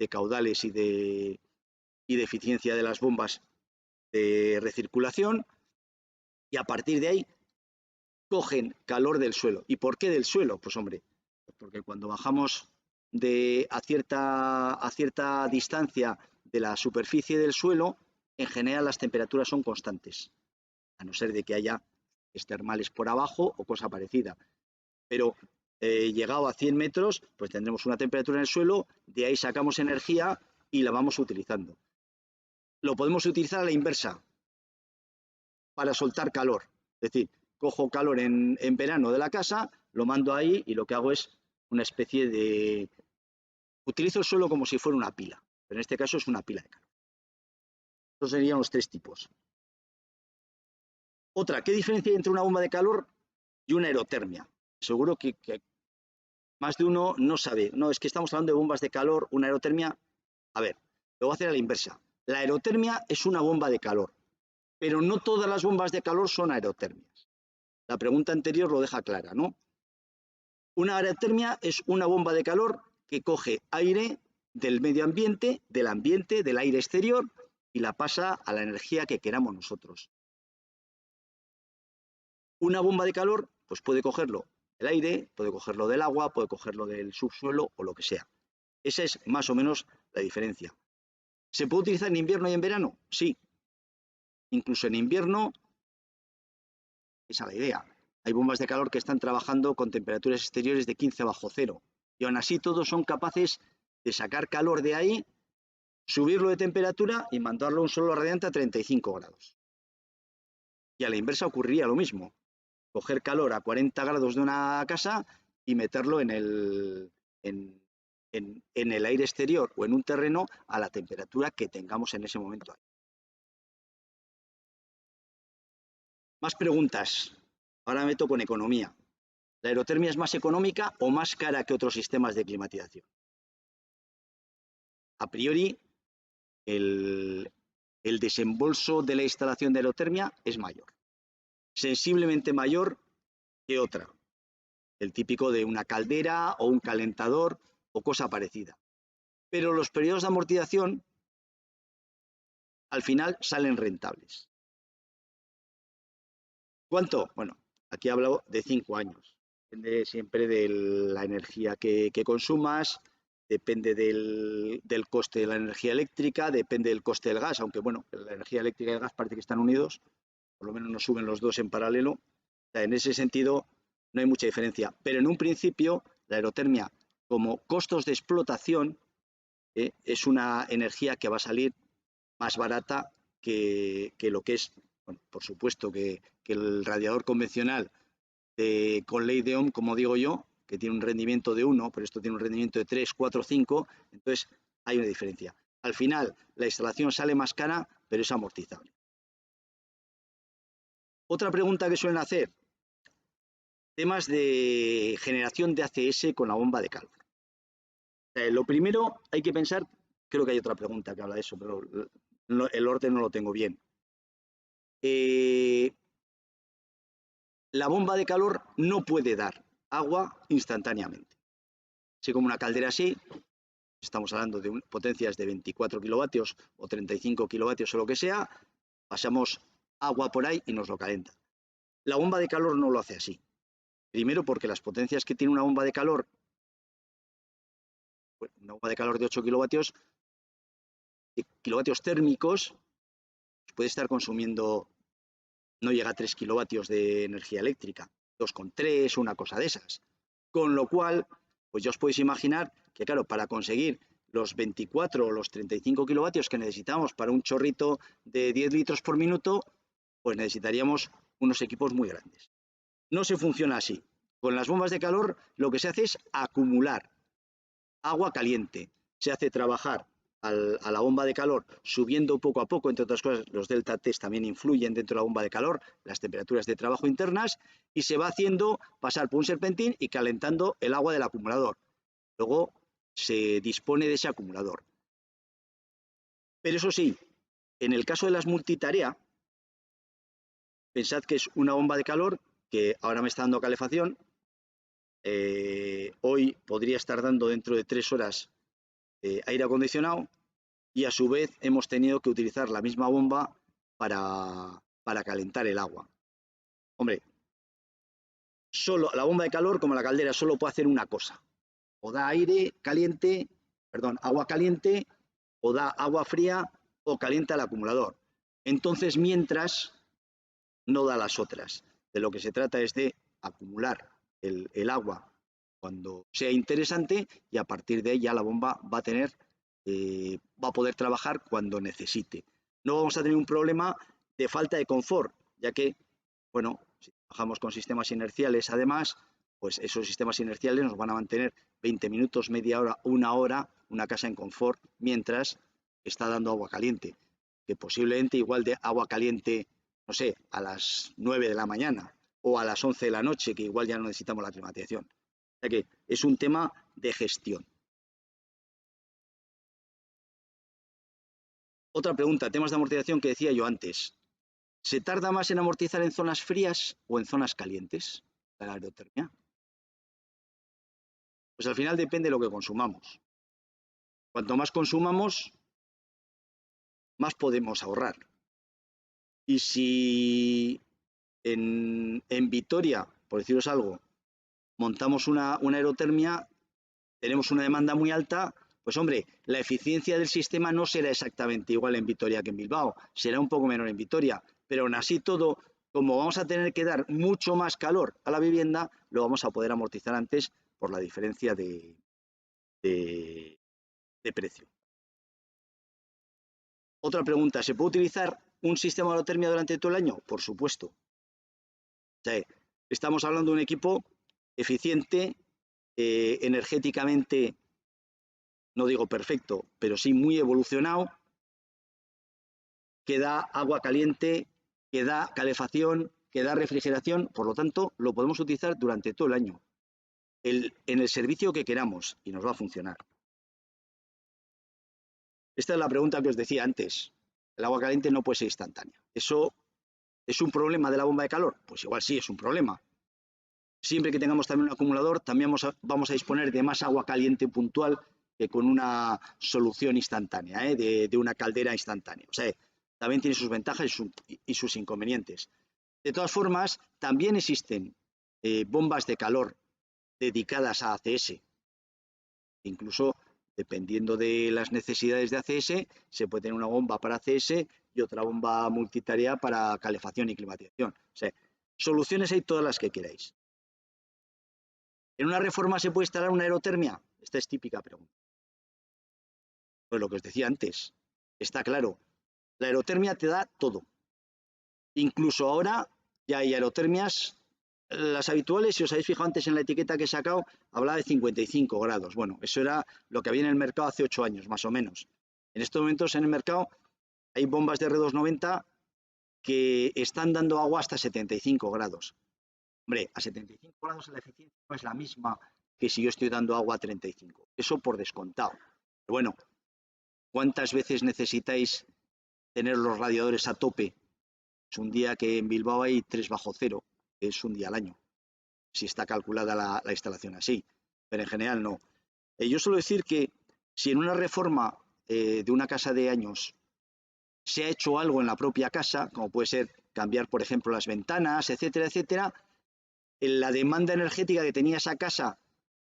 caudales y de eficiencia de las bombas de recirculación, y a partir de ahí cogen calor del suelo. ¿Y por qué del suelo? Pues hombre, porque cuando bajamos a cierta distancia de la superficie del suelo, en general las temperaturas son constantes, a no ser de que haya termales por abajo o cosa parecida. Pero llegado a 100 metros, pues tendremos una temperatura en el suelo, de ahí sacamos energía y la vamos utilizando. Lo podemos utilizar a la inversa, para soltar calor. Es decir, cojo calor en verano de la casa, lo mando ahí y lo que hago es una especie de... Utilizo el suelo como si fuera una pila, pero en este caso es una pila de calor. Estos serían los 3 tipos. Otra, ¿qué diferencia hay entre una bomba de calor y una aerotermia? Seguro que más de uno no sabe. No, es que estamos hablando de bombas de calor, una aerotermia. A ver, lo voy a hacer a la inversa. La aerotermia es una bomba de calor, pero no todas las bombas de calor son aerotermias. La pregunta anterior lo deja clara, ¿no? Una aerotermia es una bomba de calor que coge aire del medio ambiente, del aire exterior, y la pasa a la energía que queramos nosotros. Una bomba de calor, pues puede cogerlo del aire, puede cogerlo del agua, puede cogerlo del subsuelo o lo que sea. Esa es más o menos la diferencia. ¿Se puede utilizar en invierno y en verano? Sí. Incluso en invierno, esa es la idea. Hay bombas de calor que están trabajando con temperaturas exteriores de 15 bajo cero. Y aún así todos son capaces de sacar calor de ahí, subirlo de temperatura y mandarlo a un suelo radiante a 35 grados. Y a la inversa ocurriría lo mismo. Coger calor a 40 grados de una casa y meterlo en en el aire exterior o en un terreno a la temperatura que tengamos en ese momento. Más preguntas. Ahora me meto con economía. ¿La aerotermia es más económica o más cara que otros sistemas de climatización? A priori, el desembolso de la instalación de aerotermia es mayor, sensiblemente mayor que otra, el típico de una caldera o un calentador o cosa parecida. Pero los periodos de amortización al final salen rentables. ¿Cuánto? Bueno, aquí he hablado de 5 años. Depende siempre de la energía que consumas, depende del coste de la energía eléctrica, depende del coste del gas, aunque bueno, la energía eléctrica y el gas parece que están unidos, por lo menos no suben los dos en paralelo. O sea, en ese sentido no hay mucha diferencia, pero en un principio la aerotermia como costos de explotación es una energía que va a salir más barata que lo que es, bueno, por supuesto que el radiador convencional con ley de Ohm, como digo yo, que tiene un rendimiento de 1, pero esto tiene un rendimiento de 3, 4, 5, entonces hay una diferencia. Al final, la instalación sale más cara, pero es amortizable. Otra pregunta que suelen hacer, temas de generación de ACS con la bomba de calor. Lo primero, hay que pensar, creo que hay otra pregunta que habla de eso, pero el orden no lo tengo bien. La bomba de calor no puede dar agua instantáneamente. Así como una caldera así, estamos hablando de potencias de 24 kilovatios o 35 kilovatios o lo que sea, pasamos agua por ahí y nos lo calienta. La bomba de calor no lo hace así. Primero porque las potencias que tiene una bomba de calor, una bomba de calor de 8 kilovatios térmicos, puede estar consumiendo, no llega a 3 kilovatios de energía eléctrica, 2,3, una cosa de esas. Con lo cual, pues ya os podéis imaginar que, claro, para conseguir los 24 o los 35 kilovatios que necesitamos para un chorrito de 10 litros por minuto, pues necesitaríamos unos equipos muy grandes. No se funciona así. Con las bombas de calor lo que se hace es acumular agua caliente. Se hace trabajar a la bomba de calor subiendo poco a poco, entre otras cosas, los delta T también influyen dentro de la bomba de calor, las temperaturas de trabajo internas, y se va haciendo pasar por un serpentín y calentando el agua del acumulador. Luego se dispone de ese acumulador. Pero eso sí, en el caso de las multitarea, pensad que es una bomba de calor que ahora me está dando calefacción, hoy podría estar dando dentro de 3 horas aire acondicionado, y a su vez hemos tenido que utilizar la misma bomba para calentar el agua. Hombre, solo la bomba de calor, como la caldera, solo puede hacer una cosa. O da aire caliente, perdón, agua caliente, o da agua fría, o calienta el acumulador. Entonces, mientras, no da las otras. De lo que se trata es de acumular el agua cuando sea interesante, y a partir de ahí ya la bomba va a tener, va a poder trabajar cuando necesite. No vamos a tener un problema de falta de confort, ya que, bueno, si trabajamos con sistemas inerciales, además, pues esos sistemas inerciales nos van a mantener 20 minutos, media hora, una hora, una casa en confort, mientras está dando agua caliente, que posiblemente igual de agua caliente, no sé, a las 9 de la mañana o a las 11 de la noche, que igual ya no necesitamos la climatización. O sea que es un tema de gestión. Otra pregunta, temas de amortización que decía yo antes. ¿Se tarda más en amortizar en zonas frías o en zonas calientes la aerotermia? Pues al final depende de lo que consumamos. Cuanto más consumamos, más podemos ahorrar. Y si en Vitoria, por deciros algo, montamos una aerotermia, tenemos una demanda muy alta, pues hombre, la eficiencia del sistema no será exactamente igual en Vitoria que en Bilbao, será un poco menor en Vitoria, pero aún así todo, como vamos a tener que dar mucho más calor a la vivienda, lo vamos a poder amortizar antes por la diferencia de precio. Otra pregunta, ¿se puede utilizar un sistema de aerotermia durante todo el año? Por supuesto. O sea, estamos hablando de un equipo eficiente, energéticamente no digo perfecto, pero sí muy evolucionado, que da agua caliente, que da calefacción, que da refrigeración, por lo tanto, lo podemos utilizar durante todo el año, en el servicio que queramos, y nos va a funcionar. Esta es la pregunta que os decía antes. El agua caliente no puede ser instantánea. ¿Eso es un problema de la bomba de calor? Pues igual sí es un problema. Siempre que tengamos también un acumulador, también vamos a disponer de más agua caliente puntual que con una solución instantánea, de una caldera instantánea. O sea, también tiene sus ventajas y sus inconvenientes. De todas formas, también existen bombas de calor dedicadas a ACS. Incluso, dependiendo de las necesidades de ACS, se puede tener una bomba para ACS y otra bomba multitarea para calefacción y climatización. O sea, soluciones hay todas las que queráis. ¿En una reforma se puede instalar una aerotermia? Esta es típica pregunta. Pues lo que os decía antes, está claro, la aerotermia te da todo. Incluso ahora ya hay aerotermias, las habituales, si os habéis fijado antes en la etiqueta que he sacado, hablaba de 55 grados. Bueno, eso era lo que había en el mercado hace 8 años, más o menos. En estos momentos en el mercado hay bombas de R290 que están dando agua hasta 75 grados. Hombre, a 75 grados la eficiencia no es la misma que si yo estoy dando agua a 35. Eso por descontado. Pero bueno, ¿cuántas veces necesitáis tener los radiadores a tope? Es un día que en Bilbao hay 3 bajo cero, que es un día al año, si está calculada la instalación así, pero en general no. Yo suelo decir que si en una reforma de una casa de años se ha hecho algo en la propia casa, como puede ser cambiar, por ejemplo, las ventanas, etcétera, etcétera, la demanda energética que tenía esa casa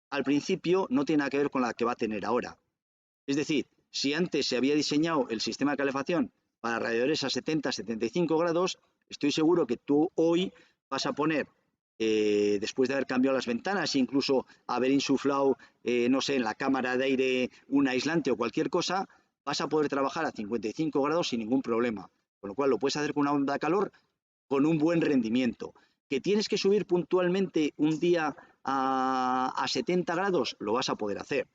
al principio no tiene nada que ver con la que va a tener ahora. Es decir, si antes se había diseñado el sistema de calefacción para radiadores a 70-75 grados, estoy seguro que tú hoy vas a poner, después de haber cambiado las ventanas, incluso haber insuflado, no sé, en la cámara de aire un aislante o cualquier cosa, vas a poder trabajar a 55 grados sin ningún problema. Con lo cual lo puedes hacer con una onda de calor con un buen rendimiento. ¿Que tienes que subir puntualmente un día a 70 grados? Lo vas a poder hacer.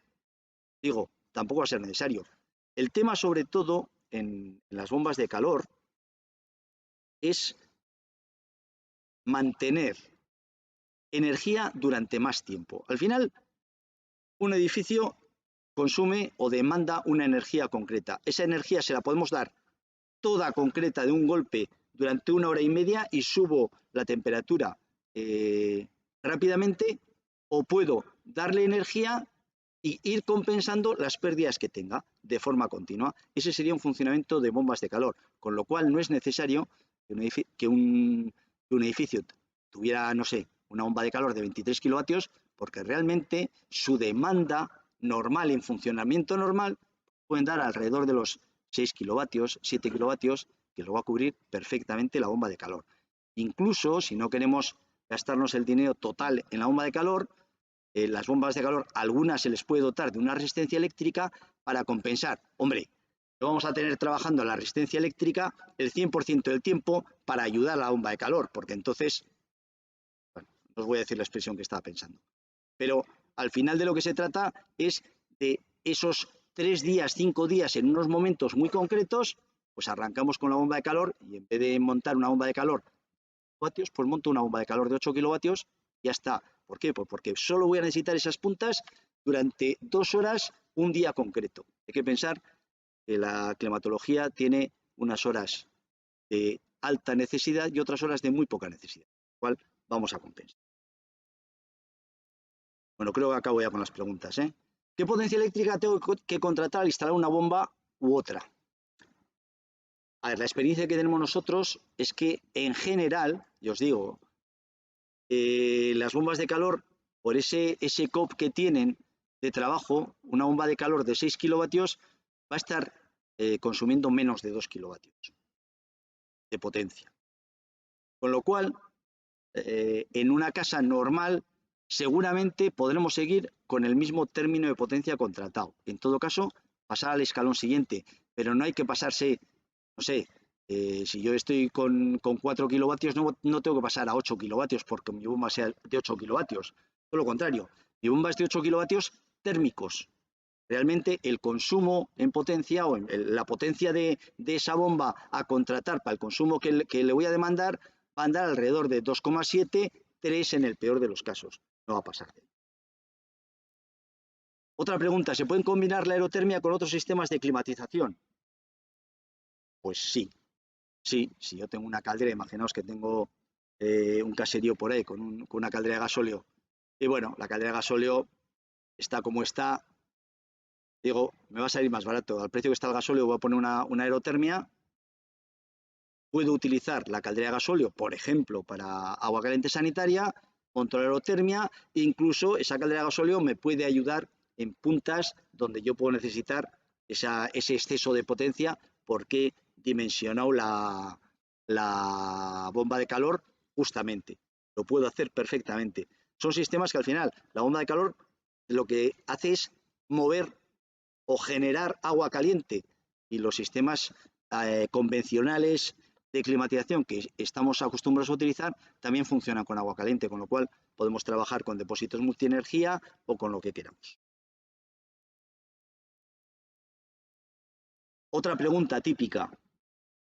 Digo, tampoco va a ser necesario. El tema, sobre todo, en las bombas de calor, es mantener energía durante más tiempo. Al final, un edificio consume o demanda una energía concreta. Esa energía se la podemos dar toda concreta de un golpe durante 1 hora y media y subo la temperatura rápidamente, o puedo darle energía y ir compensando las pérdidas que tenga de forma continua. Ese sería un funcionamiento de bombas de calor, con lo cual no es necesario que un edificio tuviera, no sé, una bomba de calor de 23 kilovatios, porque realmente su demanda normal, en funcionamiento normal, pueden dar alrededor de los 6 kilovatios, 7 kilovatios, que lo va a cubrir perfectamente la bomba de calor. Incluso si no queremos gastarnos el dinero total en la bomba de calor, las bombas de calor, algunas se les puede dotar de una resistencia eléctrica para compensar. Hombre, no vamos a tener trabajando la resistencia eléctrica el 100% del tiempo para ayudar a la bomba de calor, porque entonces, bueno, no os voy a decir la expresión que estaba pensando. Pero al final de lo que se trata es de esos 3 días, 5 días en unos momentos muy concretos, pues arrancamos con la bomba de calor y en vez de montar una bomba de calor kilovatios, pues monto una bomba de calor de 8 kilovatios y ya está. ¿Por qué? Pues porque solo voy a necesitar esas puntas durante 2 horas un día concreto. Hay que pensar que la climatología tiene unas horas de alta necesidad y otras horas de muy poca necesidad, con lo cual vamos a compensar. Bueno, creo que acabo ya con las preguntas, ¿eh? ¿Qué potencia eléctrica tengo que contratar al instalar una bomba u otra? A ver, la experiencia que tenemos nosotros es que en general, yo os digo, las bombas de calor, por ese COP que tienen de trabajo, una bomba de calor de 6 kilovatios va a estar consumiendo menos de 2 kilovatios de potencia. Con lo cual, en una casa normal, seguramente podremos seguir con el mismo término de potencia contratado. En todo caso, pasar al escalón siguiente, pero no hay que pasarse, no sé, si yo estoy con 4 kilovatios, no tengo que pasar a 8 kilovatios porque mi bomba sea de 8 kilovatios. Todo lo contrario, mi bomba es de 8 kilovatios térmicos. Realmente el consumo en potencia o la potencia de esa bomba a contratar para el consumo que le voy a demandar va a andar alrededor de 2,7, 3 en el peor de los casos. No va a pasar. Otra pregunta, ¿se pueden combinar la aerotermia con otros sistemas de climatización? Pues sí, sí, si yo tengo una caldera, imaginaos que tengo un caserío por ahí con una caldera de gasóleo, y bueno, la caldera de gasóleo está como está, digo, me va a salir más barato, al precio que está el gasóleo voy a poner una aerotermia, puedo utilizar la caldera de gasóleo, por ejemplo, para agua caliente sanitaria, control aerotermia, e incluso esa caldera de gasóleo me puede ayudar en puntas donde yo puedo necesitar ese exceso de potencia porque he dimensionado la bomba de calor justamente. Lo puedo hacer perfectamente. Son sistemas que al final la bomba de calor lo que hace es mover o generar agua caliente y los sistemas convencionales de climatización que estamos acostumbrados a utilizar también funcionan con agua caliente, con lo cual podemos trabajar con depósitos multienergía o con lo que queramos. Otra pregunta típica,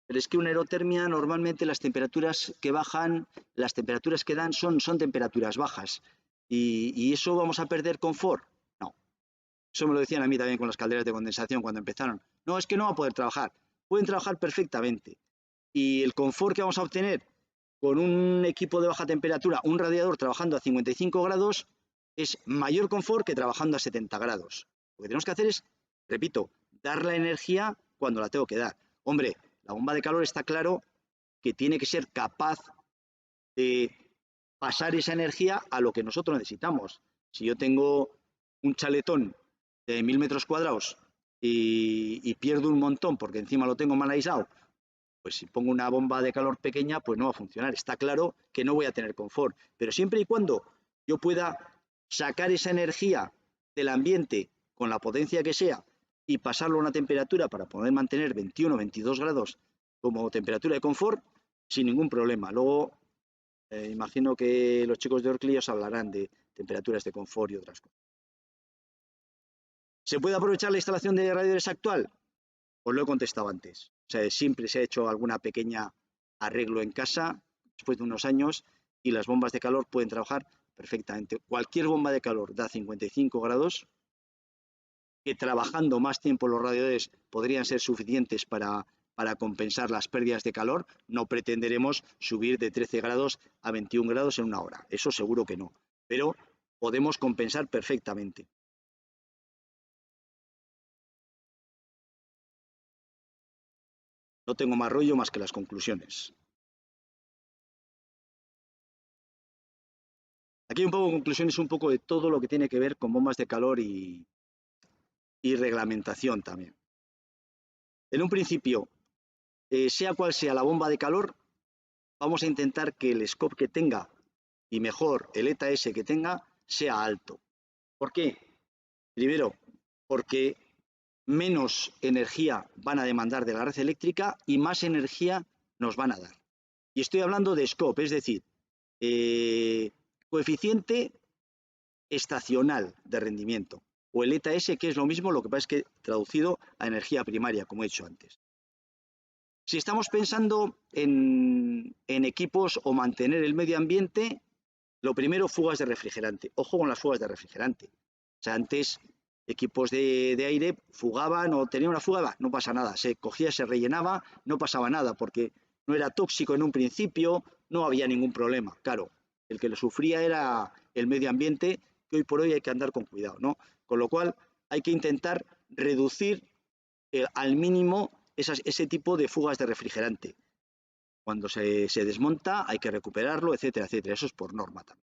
pero es que una aerotermia normalmente las temperaturas que bajan, las temperaturas que dan son temperaturas bajas y eso vamos a perder confort. No, eso me lo decían a mí también con las calderas de condensación cuando empezaron. No, es que no va a poder trabajar. Pueden trabajar perfectamente. Y el confort que vamos a obtener con un equipo de baja temperatura, un radiador trabajando a 55 grados, es mayor confort que trabajando a 70 grados. Lo que tenemos que hacer es, repito, dar la energía cuando la tengo que dar. Hombre, la bomba de calor está claro que tiene que ser capaz de pasar esa energía a lo que nosotros necesitamos. Si yo tengo un chaletón de 1000 metros cuadrados y pierdo un montón porque encima lo tengo mal aislado, pues si pongo una bomba de calor pequeña, pues no va a funcionar. Está claro que no voy a tener confort. Pero siempre y cuando yo pueda sacar esa energía del ambiente con la potencia que sea y pasarlo a una temperatura para poder mantener 21 o 22 grados como temperatura de confort, sin ningún problema. Luego, imagino que los chicos de Orcli os hablarán de temperaturas de confort y otras cosas. ¿Se puede aprovechar la instalación de radiadores actual? Pues lo he contestado antes. O sea, siempre se ha hecho alguna pequeña arreglo en casa después de unos años y las bombas de calor pueden trabajar perfectamente. Cualquier bomba de calor da 55 grados, que trabajando más tiempo los radiadores podrían ser suficientes para compensar las pérdidas de calor. No pretenderemos subir de 13 grados a 21 grados en una hora. Eso seguro que no. Pero podemos compensar perfectamente. No tengo más rollo más que las conclusiones. Aquí hay un poco conclusiones un poco de todo lo que tiene que ver con bombas de calor y reglamentación también. En un principio, sea cual sea la bomba de calor, vamos a intentar que el scope que tenga y mejor el ETA-S que tenga sea alto. ¿Por qué? Primero, porque menos energía van a demandar de la red eléctrica y más energía nos van a dar. Y estoy hablando de scope, es decir, coeficiente estacional de rendimiento, o el ETA-S, que es lo mismo, lo que pasa es que traducido a energía primaria, como he dicho antes. Si estamos pensando en equipos o mantener el medio ambiente, lo primero, fugas de refrigerante. Ojo con las fugas de refrigerante. O sea, antes equipos de aire fugaban o tenían una fuga, no pasa nada. Se cogía, se rellenaba, no pasaba nada porque no era tóxico en un principio, no había ningún problema. Claro, el que lo sufría era el medio ambiente, que hoy por hoy hay que andar con cuidado, ¿no? Con lo cual hay que intentar reducir al mínimo ese tipo de fugas de refrigerante. Cuando se desmonta hay que recuperarlo, etcétera, etcétera. Eso es por norma también.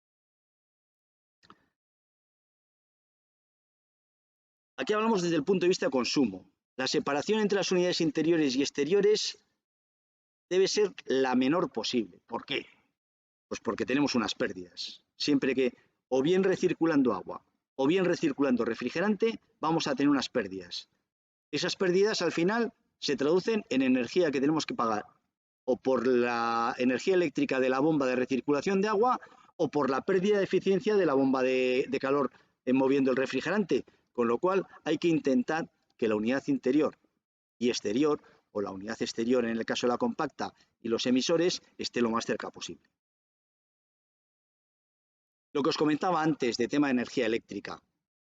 Aquí hablamos desde el punto de vista de consumo. La separación entre las unidades interiores y exteriores debe ser la menor posible. ¿Por qué? Pues porque tenemos unas pérdidas. Siempre que o bien recirculando agua o bien recirculando refrigerante, vamos a tener unas pérdidas. Esas pérdidas al final se traducen en energía que tenemos que pagar o por la energía eléctrica de la bomba de recirculación de agua o por la pérdida de eficiencia de la bomba de calor moviendo el refrigerante. Con lo cual hay que intentar que la unidad interior y exterior, o la unidad exterior en el caso de la compacta y los emisores, esté lo más cerca posible. Lo que os comentaba antes de tema de energía eléctrica.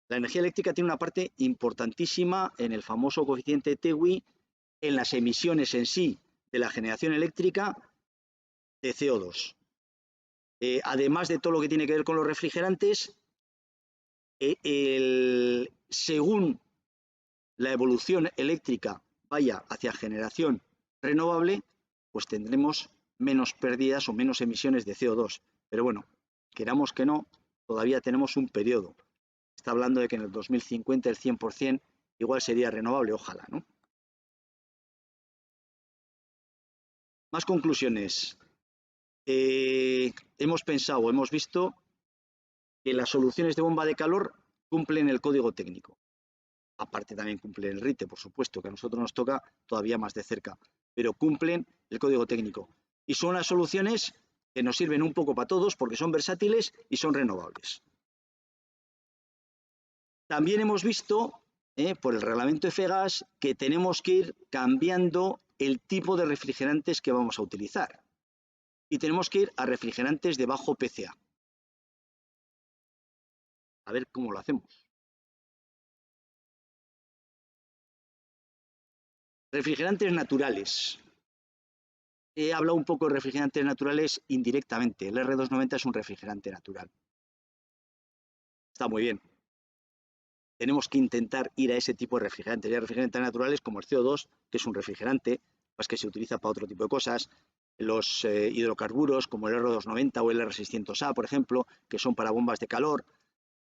La energía eléctrica tiene una parte importantísima en el famoso coeficiente TEWI, en las emisiones en sí de la generación eléctrica de CO2. Además de todo lo que tiene que ver con los refrigerantes, según la evolución eléctrica vaya hacia generación renovable, pues tendremos menos pérdidas o menos emisiones de CO2. Pero bueno, queramos que no, todavía tenemos un periodo. Está hablando de que en el 2050 el 100% igual sería renovable, ojalá, ¿no? Más conclusiones. Hemos pensado, hemos visto que las soluciones de bomba de calor cumplen el código técnico. Aparte también cumplen el RITE, por supuesto, que a nosotros nos toca todavía más de cerca, pero cumplen el código técnico. Y son las soluciones que nos sirven un poco para todos porque son versátiles y son renovables. También hemos visto, por el reglamento EFEGAS, que tenemos que ir cambiando el tipo de refrigerantes que vamos a utilizar. Y tenemos que ir a refrigerantes de bajo PCA. A ver cómo lo hacemos. Refrigerantes naturales. He hablado un poco de refrigerantes naturales indirectamente. El R290 es un refrigerante natural. Está muy bien. Tenemos que intentar ir a ese tipo de refrigerantes. Hay refrigerantes naturales como el CO2, que es un refrigerante, pues que se utiliza para otro tipo de cosas. Los hidrocarburos como el R290 o el R600A, por ejemplo, que son para bombas de calor.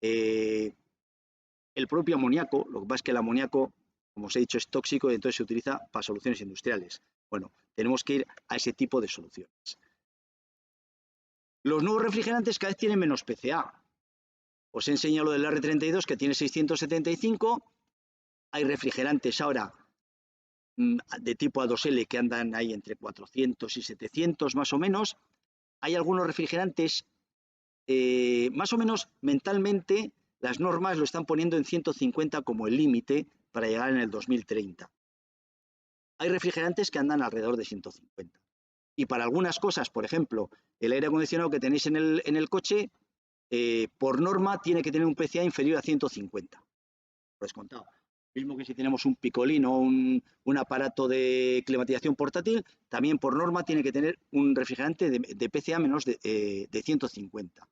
El propio amoníaco, lo que pasa es que el amoníaco, como os he dicho, es tóxico y entonces se utiliza para soluciones industriales. Bueno, tenemos que ir a ese tipo de soluciones. Los nuevos refrigerantes cada vez tienen menos PCA. Os he enseñado lo del R32 que tiene 675. Hay refrigerantes ahora de tipo A2L que andan ahí entre 400 y 700 más o menos. Hay algunos refrigerantes, más o menos mentalmente, las normas lo están poniendo en 150 como el límite para llegar en el 2030. Hay refrigerantes que andan alrededor de 150. Y para algunas cosas, por ejemplo, el aire acondicionado que tenéis en el coche, por norma tiene que tener un PCA inferior a 150. Por descontado. Mismo que si tenemos un picolín o un aparato de climatización portátil, también por norma tiene que tener un refrigerante de PCA menos de 150.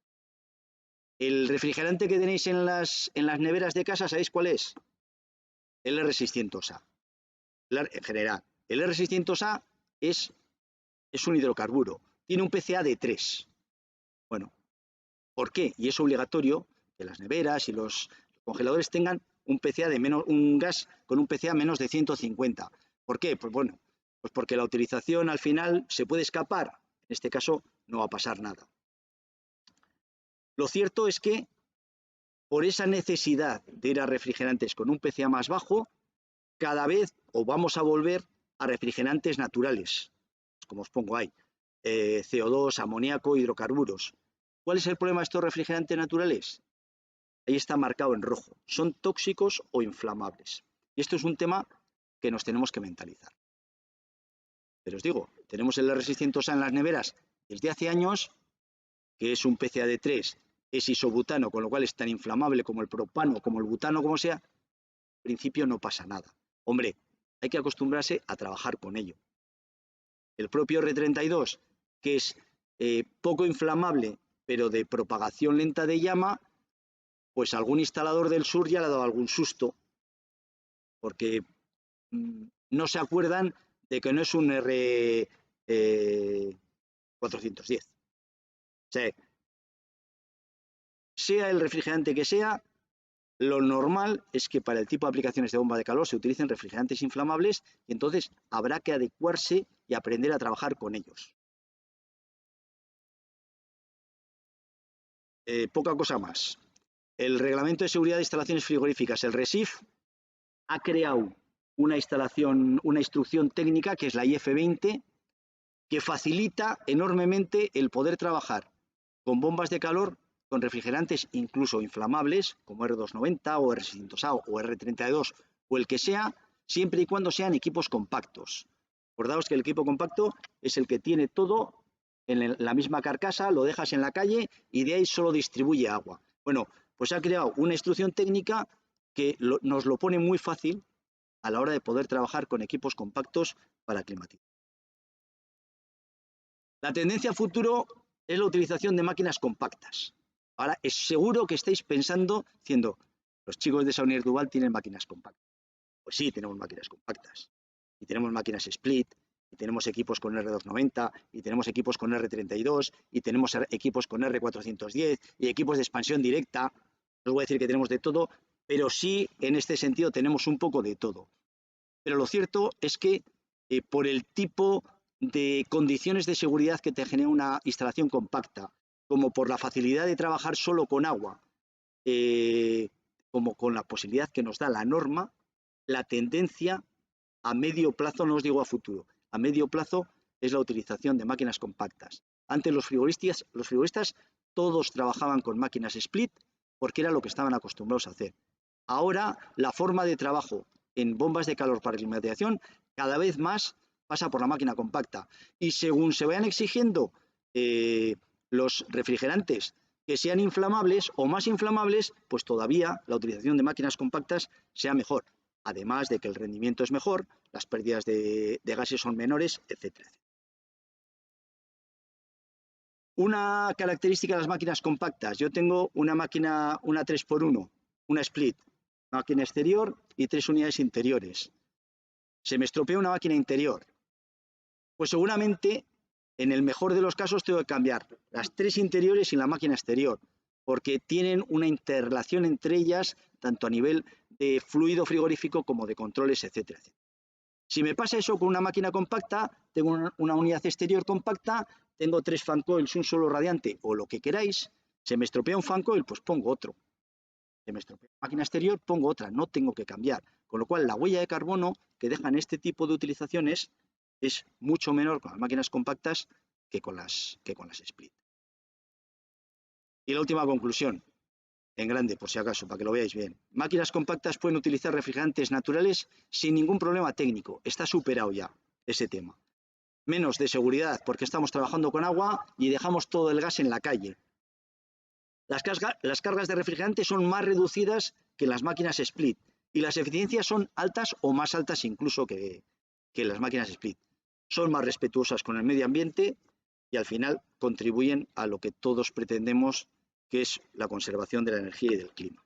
El refrigerante que tenéis en las neveras de casa, ¿sabéis cuál es? El R600A. En general, el R600A es un hidrocarburo. Tiene un PCA de 3. Bueno, ¿por qué? Y es obligatorio que las neveras y los congeladores tengan un PCA de menos, un gas con un PCA menos de 150. ¿Por qué? Pues bueno, pues porque la utilización al final se puede escapar. En este caso no va a pasar nada. Lo cierto es que por esa necesidad de ir a refrigerantes con un PCA más bajo, cada vez o vamos a volver a refrigerantes naturales, como os pongo ahí, CO2, amoníaco, hidrocarburos. ¿Cuál es el problema de estos refrigerantes naturales? Ahí está marcado en rojo. Son tóxicos o inflamables. Y esto es un tema que nos tenemos que mentalizar. Pero os digo, tenemos el R600A en las neveras desde hace años, que es un PCA de 3, es isobutano, con lo cual es tan inflamable como el propano, como el butano, como sea. En principio no pasa nada. Hombre, hay que acostumbrarse a trabajar con ello. El propio R32, que es poco inflamable, pero de propagación lenta de llama, pues algún instalador del sur ya le ha dado algún susto, porque no se acuerdan de que no es un R410. O sea el refrigerante que sea, lo normal es que para el tipo de aplicaciones de bomba de calor se utilicen refrigerantes inflamables y entonces habrá que adecuarse y aprender a trabajar con ellos. Poca cosa más. El Reglamento de Seguridad de Instalaciones Frigoríficas, el RESIF, ha creado una instrucción técnica que es la IF20, que facilita enormemente el poder trabajar con bombas de calor con refrigerantes incluso inflamables, como R290 o R600A o R32 o el que sea, siempre y cuando sean equipos compactos. Acordaos que el equipo compacto es el que tiene todo en la misma carcasa, lo dejas en la calle y de ahí solo distribuye agua. Bueno, pues ha creado una instrucción técnica que nos lo pone muy fácil a la hora de poder trabajar con equipos compactos para climatizar. La tendencia a futuro es la utilización de máquinas compactas. Ahora, es seguro que estáis pensando, diciendo, los chicos de Saunier Duval tienen máquinas compactas. Pues sí, tenemos máquinas compactas. Y tenemos máquinas split, y tenemos equipos con R290, y tenemos equipos con R32, y tenemos equipos con R410, y equipos de expansión directa. No os voy a decir que tenemos de todo, pero sí, en este sentido, tenemos un poco de todo. Pero lo cierto es que por el tipo de condiciones de seguridad que te genera una instalación compacta, como por la facilidad de trabajar solo con agua, como con la posibilidad que nos da la norma, la tendencia a medio plazo, no os digo a futuro, a medio plazo es la utilización de máquinas compactas. Antes los frigoristas todos trabajaban con máquinas split porque era lo que estaban acostumbrados a hacer. Ahora la forma de trabajo en bombas de calor para climatización cada vez más pasa por la máquina compacta y según se vayan exigiendo los refrigerantes que sean inflamables o más inflamables, pues todavía la utilización de máquinas compactas sea mejor, además de que el rendimiento es mejor, las pérdidas de gases son menores, etcétera. Una característica de las máquinas compactas, yo tengo una máquina, una 3x1, una split, máquina exterior y 3 unidades interiores. Se me estropea una máquina interior, pues seguramente en el mejor de los casos tengo que cambiar las 3 interiores y la máquina exterior, porque tienen una interrelación entre ellas, tanto a nivel de fluido frigorífico como de controles, etcétera, etcétera. Si me pasa eso con una máquina compacta, tengo una unidad exterior compacta, tengo 3 fan coils, un solo radiante o lo que queráis, se me estropea un fan coil, pues pongo otro. Se me estropea la máquina exterior, pongo otra, no tengo que cambiar. Con lo cual, la huella de carbono que dejan este tipo de utilizaciones es mucho menor con las máquinas compactas que con las split. Y la última conclusión, en grande, por si acaso, para que lo veáis bien. Máquinas compactas pueden utilizar refrigerantes naturales sin ningún problema técnico. Está superado ya ese tema. Menos de seguridad, porque estamos trabajando con agua y dejamos todo el gas en la calle. Las cargas de refrigerante son más reducidas que en las máquinas split y las eficiencias son altas o más altas incluso que las máquinas split. Son más respetuosas con el medio ambiente y al final contribuyen a lo que todos pretendemos, que es la conservación de la energía y del clima.